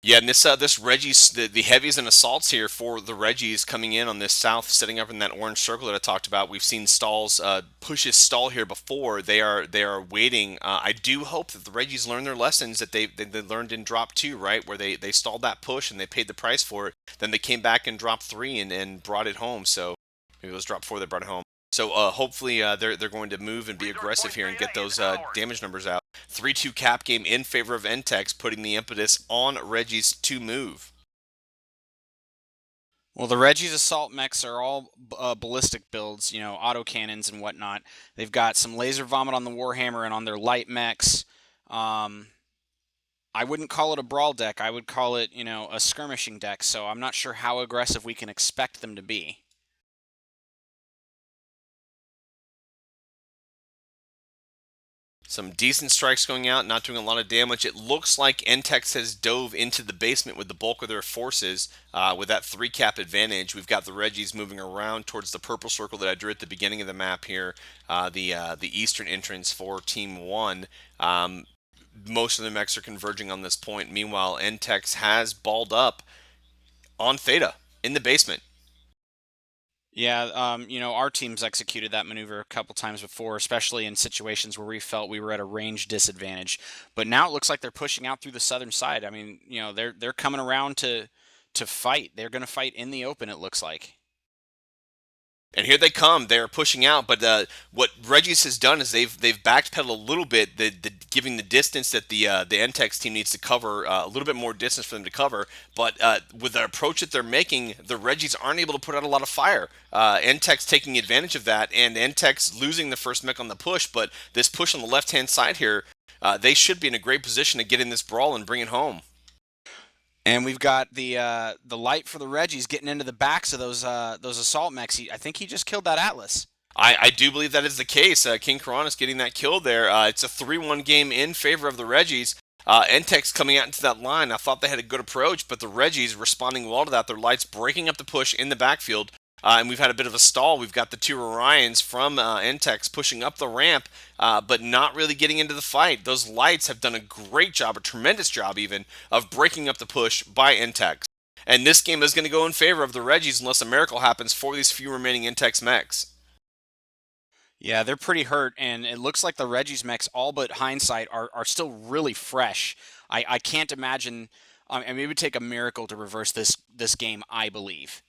Yeah, and this Reggie's the heavies and assaults here for the Reggies coming in on this south, setting up in that orange circle that I talked about. We've seen stalls push his stall here before. They are waiting. I do hope that the Reggies learn their lessons that they learned in drop 2, right, where they stalled that push and they paid the price for it. Then they came back in drop 3 and brought it home. So maybe it was drop 4 that brought it home. So hopefully they're going to move and be aggressive here and get those damage numbers out. 3-2 cap game in favor of NTEX, putting the impetus on Reggie's to move.
Well, the Reggie's assault mechs are all ballistic builds, autocannons and whatnot. They've got some laser vomit on the Warhammer and on their light mechs. I wouldn't call it a brawl deck. I would call it, a skirmishing deck. So I'm not sure how aggressive we can expect them to be.
Some decent strikes going out, not doing a lot of damage. It looks like NTEX has dove into the basement with the bulk of their forces with that 3 cap advantage. We've got the Reggies moving around towards the purple circle that I drew at the beginning of the map here, the eastern entrance for Team 1. Most of the mechs are converging on this point. Meanwhile, NTEX has balled up on Theta in the basement.
Yeah, our team's executed that maneuver a couple times before, especially in situations where we felt we were at a range disadvantage. But now it looks like they're pushing out through the southern side. I mean, they're coming around to fight. They're going to fight in the open, it looks like.
And here they come. They're pushing out, but what Reggie's has done is they've backpedaled a little bit, giving the distance that the NTEX team needs to cover, a little bit more distance for them to cover. But with the approach that they're making, the Reggies aren't able to put out a lot of fire. NTEX taking advantage of that, and NTEX losing the first mech on the push. But this push on the left-hand side here, they should be in a great position to get in this brawl and bring it home.
And we've got the light for the Reggies getting into the backs of those assault mechs. I think he just killed that Atlas.
I do believe that is the case. King Karanis getting that kill there. It's a 3-1 game in favor of the Reggies. NTEX coming out into that line. I thought they had a good approach, but the Reggies responding well to that. Their lights breaking up the push in the backfield. And we've had a bit of a stall. We've got the 2 Orions from NTEX pushing up the ramp, but not really getting into the fight. Those lights have done a great job, a tremendous job even, of breaking up the push by NTEX. And this game is going to go in favor of the Reggies unless a miracle happens for these few remaining NTEX mechs.
Yeah, they're pretty hurt, and it looks like the Reggie's mechs, all but hindsight, are still really fresh. I can't imagine And it would take a miracle to reverse this game, I believe.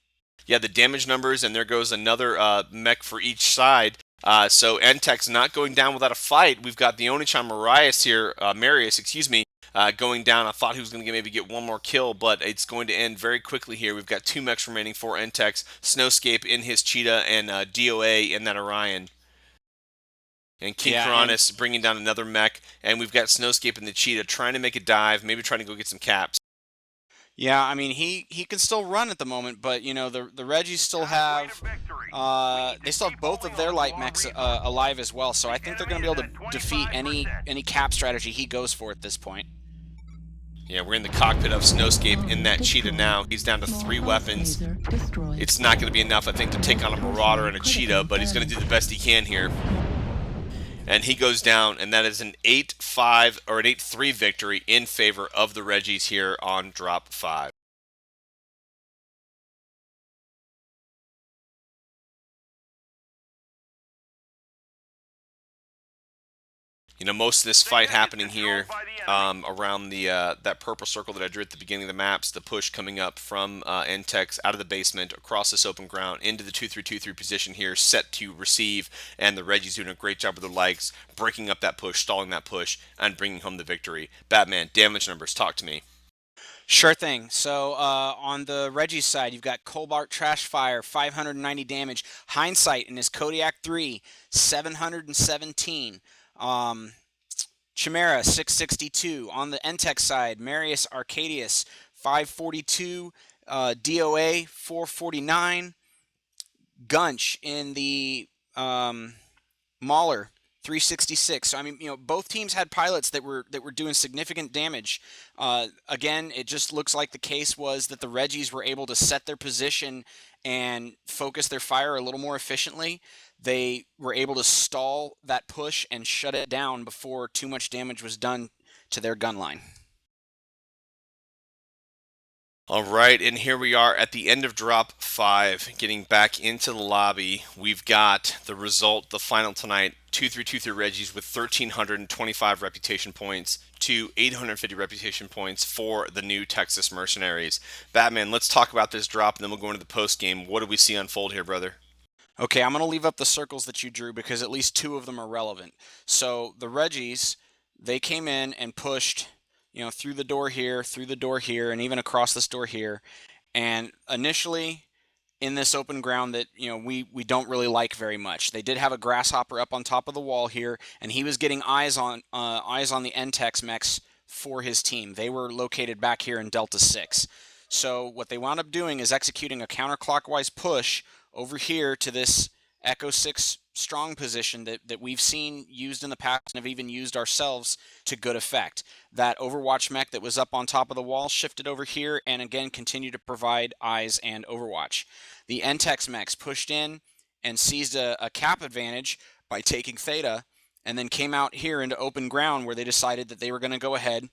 Yeah, the damage numbers, and there goes another mech for each side. So Entech's not going down without a fight. We've got the Onichan Marius, going down. I thought he was going to maybe get one more kill, but it's going to end very quickly here. We've got 2 mechs remaining for Entech's. Snowscape in his Cheetah, and DOA in that Orion. And King Karanis bringing down another mech, and we've got Snowscape in the Cheetah trying to make a dive, maybe trying to go get some caps.
Yeah, I mean he can still run at the moment, but you know the Reggies still have they still have both of their light mechs alive as well. So I think they're going to be able to defeat any cap strategy he goes for at this point.
Yeah, we're in the cockpit of Snowscape in that Cheetah now. He's down to 3 weapons. It's not going to be enough, I think, to take on a Marauder and a Cheetah, but he's going to do the best he can here. And he goes down, and that is an 8-5 or an 8-3 victory in favor of the Reggies here on drop 5. You know, most of this fight happening here around the that purple circle that I drew at the beginning of the maps, the push coming up from Entex out of the basement across this open ground into the 2-3-2-3 position here, set to receive, and the Reggies doing a great job with their legs, breaking up that push, stalling that push, and bringing home the victory. Batman, damage numbers, talk to me.
Sure thing. So on the Reggie side, you've got Colbart Trashfire, 590 damage. Hindsight in his Kodiak 3, 717. Chimera, 662. On the Entex side, Marius Arcadius, 542. DOA, 449. Gunch in the Mauler, 366. So I mean, you know, both teams had pilots that were doing significant damage. Again, it just looks like the case was that the Reggies were able to set their position and focus their fire a little more efficiently. They were able to stall that push and shut it down before too much damage was done to their gun line.
All right, and here we are at the end of drop 5, getting back into the lobby. We've got the result, the final tonight, 2-3-2-3 Reggies with 1,325 reputation points to 850 reputation points for the new Texas Mercenaries. Batman, let's talk about this drop, and then we'll go into the post game. What do we see unfold here, brother?
Okay, I'm going to leave up the circles that you drew because at least 2 of them are relevant. So the Reggies, they came in and pushed, you know, through the door here, and even across this door here. And initially, in this open ground that, you know, we don't really like very much, they did have a grasshopper up on top of the wall here, and he was getting eyes on the Entex mechs for his team. They were located back here in Delta 6. So what they wound up doing is executing a counterclockwise push over here to this Echo 6 strong position that we've seen used in the past and have even used ourselves to good effect. That Overwatch mech that was up on top of the wall shifted over here and again continued to provide eyes and Overwatch. The Entex mechs pushed in and seized a cap advantage by taking Theta, and then came out here into open ground where they decided that they were going to go ahead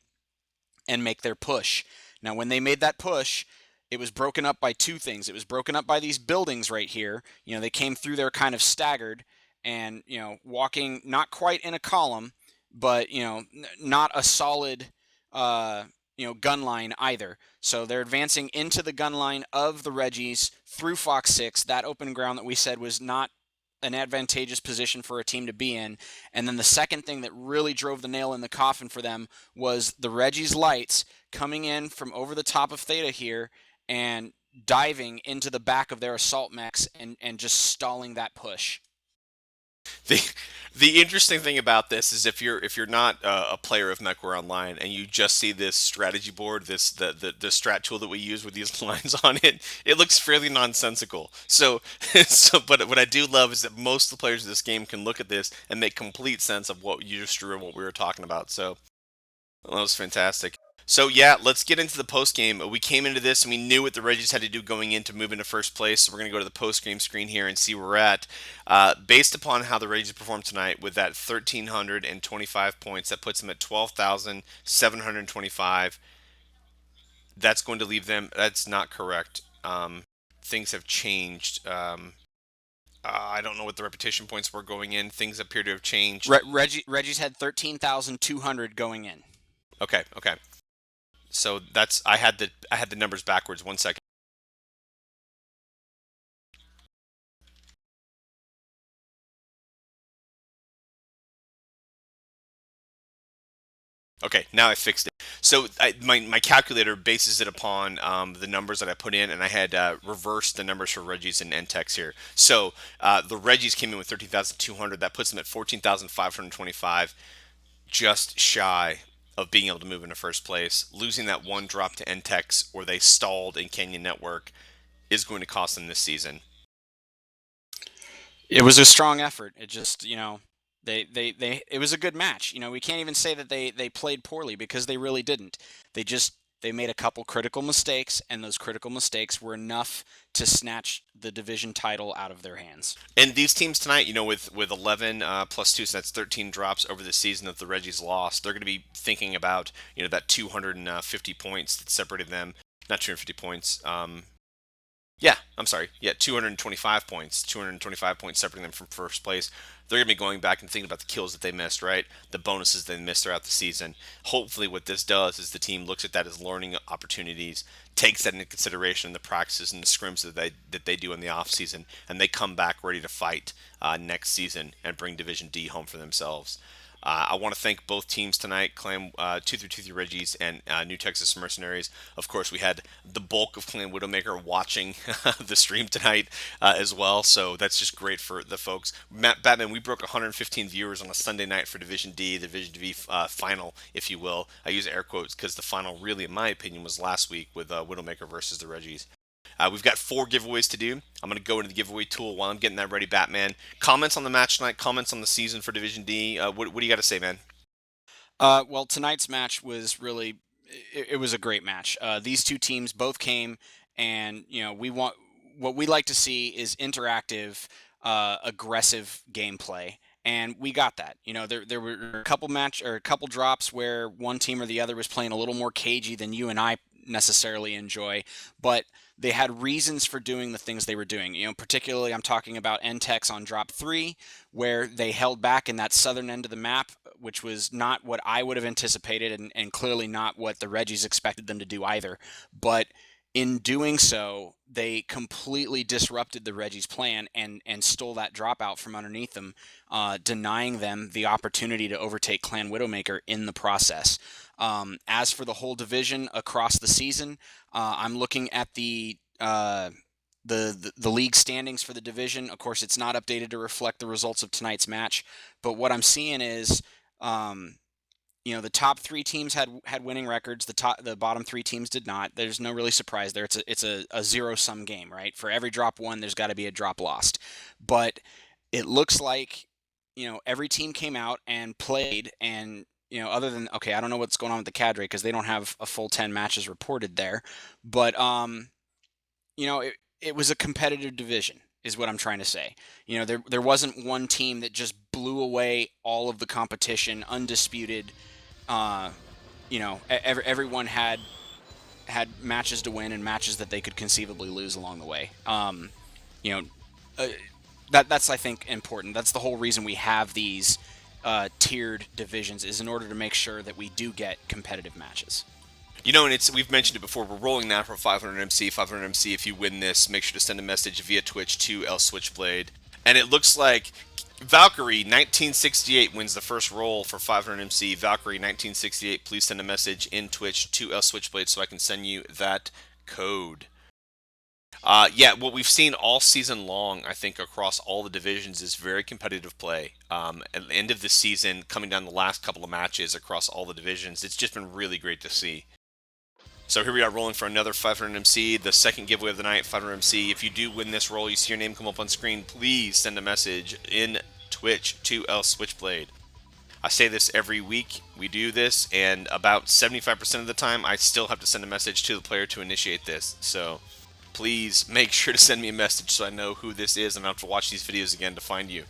and make their push. Now when they made that push, it was broken up by 2 things. It was broken up by these buildings right here. You know, they came through there kind of staggered and, you know, walking not quite in a column, but, you know, not a solid, gun line either. So they're advancing into the gun line of the Reggies through Fox 6, that open ground that we said was not an advantageous position for a team to be in. And then the second thing that really drove the nail in the coffin for them was the Reggies lights coming in from over the top of Theta here and diving into the back of their assault mechs and just stalling that push.
The interesting thing about this is if you're not a player of MechWarrior Online and you just see this strategy board, the strat tool that we use with these lines on it, it looks fairly nonsensical. But what I do love is that most of the players of this game can look at this and make complete sense of what you just drew and what we were talking about. So that was fantastic. So yeah, let's get into the post game. We came into this and we knew what the Reggies had to do going in to move into first place. So we're going to go to the post game screen here and see where we're at. Based upon how the Reggies performed tonight with that 1,325 points, that puts them at 12,725. That's going to leave them. That's not correct. Things have changed. I don't know what the repetition points were going in. Things appear to have changed.
Reggie's had 13,200 going in.
Okay. So that's I had the numbers backwards. 1 second. Okay, now I fixed it. So my calculator bases it upon the numbers that I put in, and I had reversed the numbers for Reggies and Entex here. So the Reggies came in with 13,200. That puts them at 14,525, just shy of being able to move into first place. Losing that one drop to Entex, or they stalled in Canyon Network, is going to cost them this season.
It was a strong effort. It just, it was a good match. We can't even say that they played poorly because they really didn't. They made a couple critical mistakes, and those critical mistakes were enough to snatch the division title out of their hands.
And these teams tonight, with 11 plus 2, so that's 13 drops over the season that the Reggies lost, they're going to be thinking about, that 250 points that separated them. Not 250 points. Yeah, I'm sorry. Yeah, 225 points. 225 points separating them from first place. They're going to be going back and thinking about the kills that they missed, right? The bonuses they missed throughout the season. Hopefully, what this does is the team looks at that as learning opportunities, takes that into consideration in the practices and the scrims that they do in the off season, and they come back ready to fight next season and bring Division D home for themselves. I want to thank both teams tonight, Clan 2323 Reggies and New Texas Mercenaries. Of course, we had the bulk of Clan Widowmaker watching the stream tonight as well, so that's just great for the folks. Batman, we broke 115 viewers on a Sunday night for Division D, the Division D final, if you will. I use air quotes because the final, really, in my opinion, was last week with Widowmaker versus the Reggies. We've got 4 giveaways to do. I'm going to go into the giveaway tool while I'm getting that ready, Batman. Comments on the match tonight, comments on the season for Division D. What do you got to say, man?
Well, tonight's match was really, it was a great match. These two teams both came, and what we like to see is interactive, aggressive gameplay, and we got that. There were a couple drops where one team or the other was playing a little more cagey than you and I necessarily enjoy, but they had reasons for doing the things they were doing. Particularly I'm talking about Entex on drop 3, where they held back in that southern end of the map, which was not what I would have anticipated, and clearly not what the Reggies expected them to do either. But in doing so, they completely disrupted the Reggies' plan and stole that dropout from underneath them, denying them the opportunity to overtake Clan Widowmaker in the process. As for the whole division across the season, I'm looking at the league standings for the division. Of course, it's not updated to reflect the results of tonight's match, but what I'm seeing is, the top 3 teams had winning records. The bottom 3 teams did not. There's no really surprise there. It's a zero-sum game, right? For every drop won, there's got to be a drop lost. But it looks like every team came out and played, and other than, okay, I don't know what's going on with the cadre because they don't have a full 10 matches reported there, but it was a competitive division, is what I'm trying to say. There wasn't one team that just blew away all of the competition, undisputed. Everyone had matches to win and matches that they could conceivably lose along the way. That's, I think, important. That's the whole reason we have these tiered divisions, is in order to make sure that we do get competitive matches.
And we've mentioned it before. We're rolling now for 500 MC. 500 MC. If you win this, make sure to send a message via Twitch to El Switchblade. And it looks like Valkyrie 1968 wins the first roll for 500 MC. Valkyrie 1968. Please send a message in Twitch to El Switchblade so I can send you that code. What we've seen all season long, I think, across all the divisions is very competitive play. At the end of the season, coming down the last couple of matches across all the divisions, it's just been really great to see. So here we are rolling for another 500 MC, the second giveaway of the night, 500 MC. If you do win this roll, you see your name come up on screen, please send a message in Twitch to El Switchblade. I say this every week. We do this, and about 75% of the time, I still have to send a message to the player to initiate this. So please make sure to send me a message so I know who this is, and I don't have to watch these videos again to find you.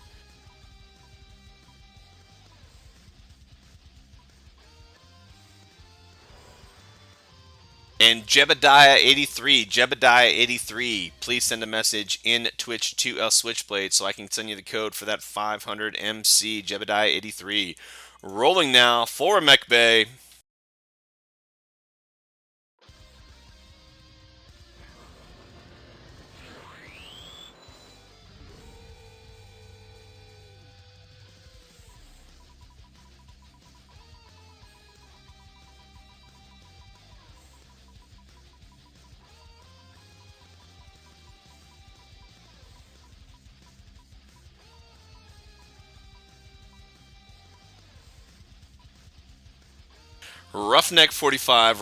And Jebediah83, please send a message in Twitch to El Switchblade so I can send you the code for that 500 MC. Jebediah83. Rolling now for Mech Bay. Roughneck 45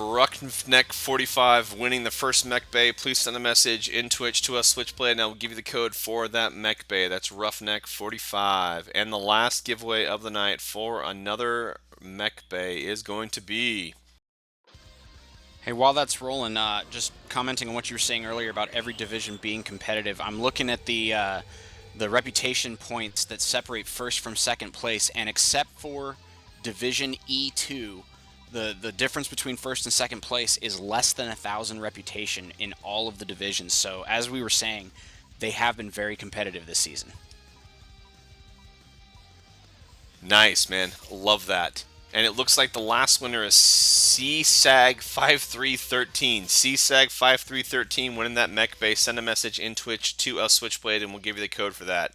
winning the first mech bay. Please send a message in Twitch to us, Switchblade, and I'll give you the code for that mech bay. That's Roughneck 45. And the last giveaway of the night for another mech bay is going to be...
Hey, while that's rolling, just commenting on what you were saying earlier about every division being competitive, I'm looking at the reputation points that separate first from second place, and except for Division E2, the difference between first and second place is less than 1,000 reputation in all of the divisions. So, as we were saying, they have been very competitive this season.
Nice, man. Love that. And it looks like the last winner is CSAG 5313. CSAG 5313 winning that mech base. Send a message in Twitch to us, Switchblade, and we'll give you the code for that.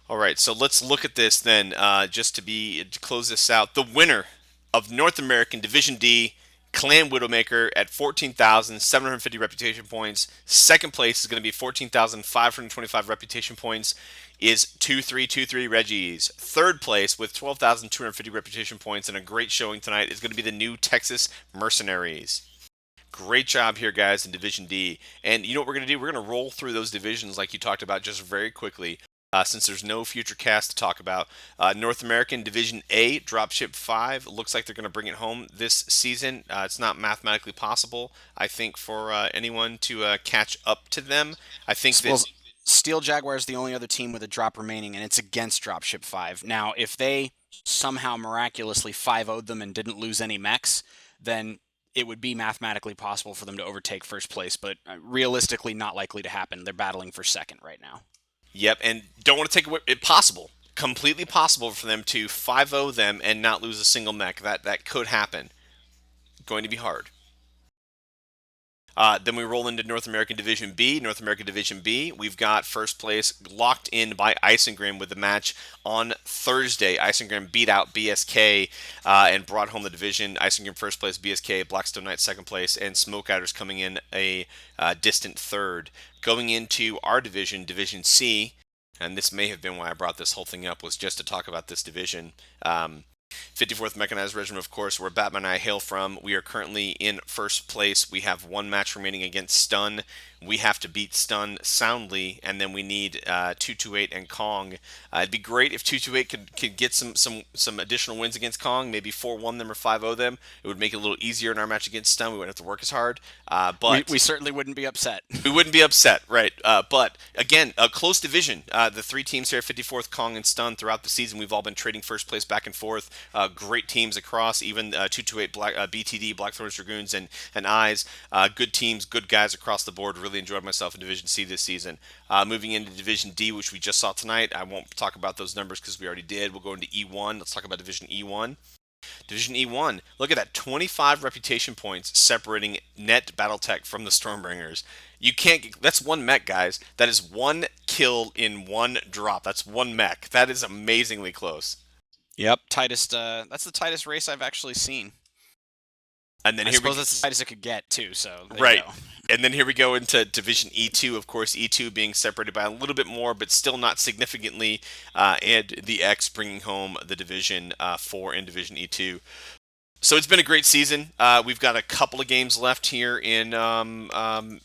All right, so let's look at this then, just to close this out. The winner of North American Division D, Clan Widowmaker at 14,750 reputation points. Second place is going to be 14,525 reputation points is 2323 Reggies. Third place with 12,250 reputation points and a great showing tonight is going to be the New Texas Mercenaries. Great job here, guys, in Division D. And you know what we're going to do? We're going to roll through those divisions like you talked about just very quickly. Since there's no future cast to talk about. North American Division A, Dropship 5. Looks like they're going to bring it home this season. It's not mathematically possible, I think, for anyone to catch up to them. I think that...
Steel Jaguar is the only other team with a drop remaining, and it's against Dropship 5. Now, if they somehow miraculously 5-0'd them and didn't lose any mechs, then it would be mathematically possible for them to overtake first place, but realistically not likely to happen. They're battling for second right now.
Yep, and don't want to take away... Possible. Completely possible for them to 5-0 them and not lose a single mech. That could happen. Going to be hard. Then we roll into North American Division B. North American Division B, we've got first place locked in by Isengrim with the match on Thursday. Isengrim beat out BSK and brought home the division. Isengrim first place, BSK, Blackstone Knights second place, and Smoke Outers coming in a distant third. Going into our division, Division C, and this may have been why I brought this whole thing up, was just to talk about this division. 54th Mechanized Regiment, of course, where Batman and I hail from. We are currently in first place. We have one match remaining against Stun. We have to beat Stun soundly, and then we need 228 and Kong. It'd be great if 228 could get some additional wins against Kong, maybe 4-1 them or 5-0 them. It would make it a little easier in our match against Stun. We wouldn't have to work as hard. But
we certainly wouldn't be upset.
We wouldn't be upset, right? But again, a close division. The three teams here, 54th, Kong, and Stun, throughout the season, we've all been trading first place back and forth. Great teams across, even 228 BTD, Blackthorns Dragoons, and Eyes. Good teams, good guys across the board. Really enjoyed myself in Division C this season. Moving into Division D, which we just saw tonight. I won't talk about those numbers because we already did. We'll go into E1. Let's talk about Division E1. Division E1, look at that, 25 reputation points separating Net Battletech from the Stormbringers. You can't get, that's one mech, guys. That is one kill in one drop. That's one mech. That is amazingly close.
Yep, tightest. That's the tightest race I've actually seen.
And then
I suppose that's the tightest it could get too. So there you go.
And then here we go into Division E2. Of course, E2 being separated by a little bit more, but still not significantly. And the X bringing home the Division 4 in Division E2. So it's been a great season. We've got a couple of games left here in MechWarrior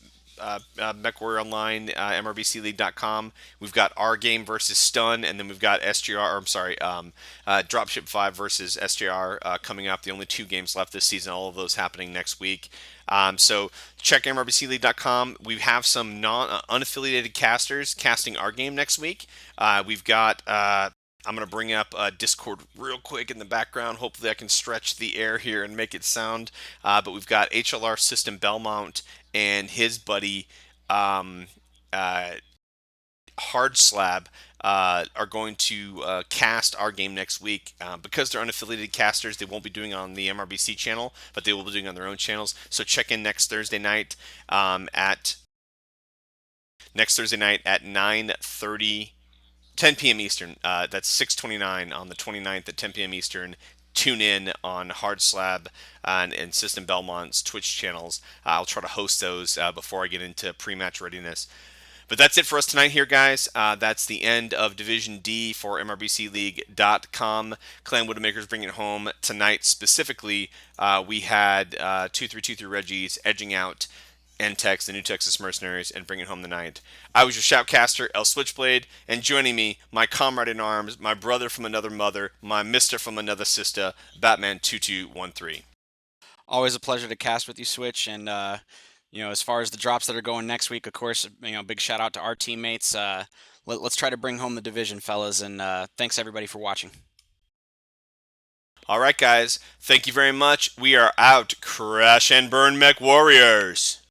Online, MRBCLeague.com. We've got our game versus Stun, and then we've got Dropship 5 versus SJR coming up. The only two games left this season, all of those happening next week. So check MRBCLeague.com. We have some unaffiliated casters casting our game next week. We've got... I'm going to bring up Discord real quick in the background. Hopefully I can stretch the air here and make it sound. But we've got HLR System Belmont and his buddy Hard Slab are going to cast our game next week. Because they're unaffiliated casters, they won't be doing it on the MRBC channel, but they will be doing it on their own channels. So check in next Thursday night at 9:30. 10 p.m. Eastern. That's 6:29 on the 29th at 10 p.m. Eastern. Tune in on Hard Slab and System Belmont's Twitch channels. I'll try to host those before I get into pre-match readiness. But that's it for us tonight here, guys. That's the end of Division D for MRBCLeague.com. Clan Widowmakers bringing it home tonight. Specifically, we had 2323 Reggies edging out NTEX, the New Texas Mercenaries, and bringing home the night. I was your shoutcaster, El Switchblade, and joining me, my comrade in arms, my brother from another mother, my mister from another sister, Batman2213.
Always a pleasure to cast with you, Switch. And as far as the drops that are going next week, of course, big shout out to our teammates. Let's try to bring home the division, fellas. And thanks everybody for watching.
All right, guys. Thank you very much. We are out. Crash and burn, Mech Warriors.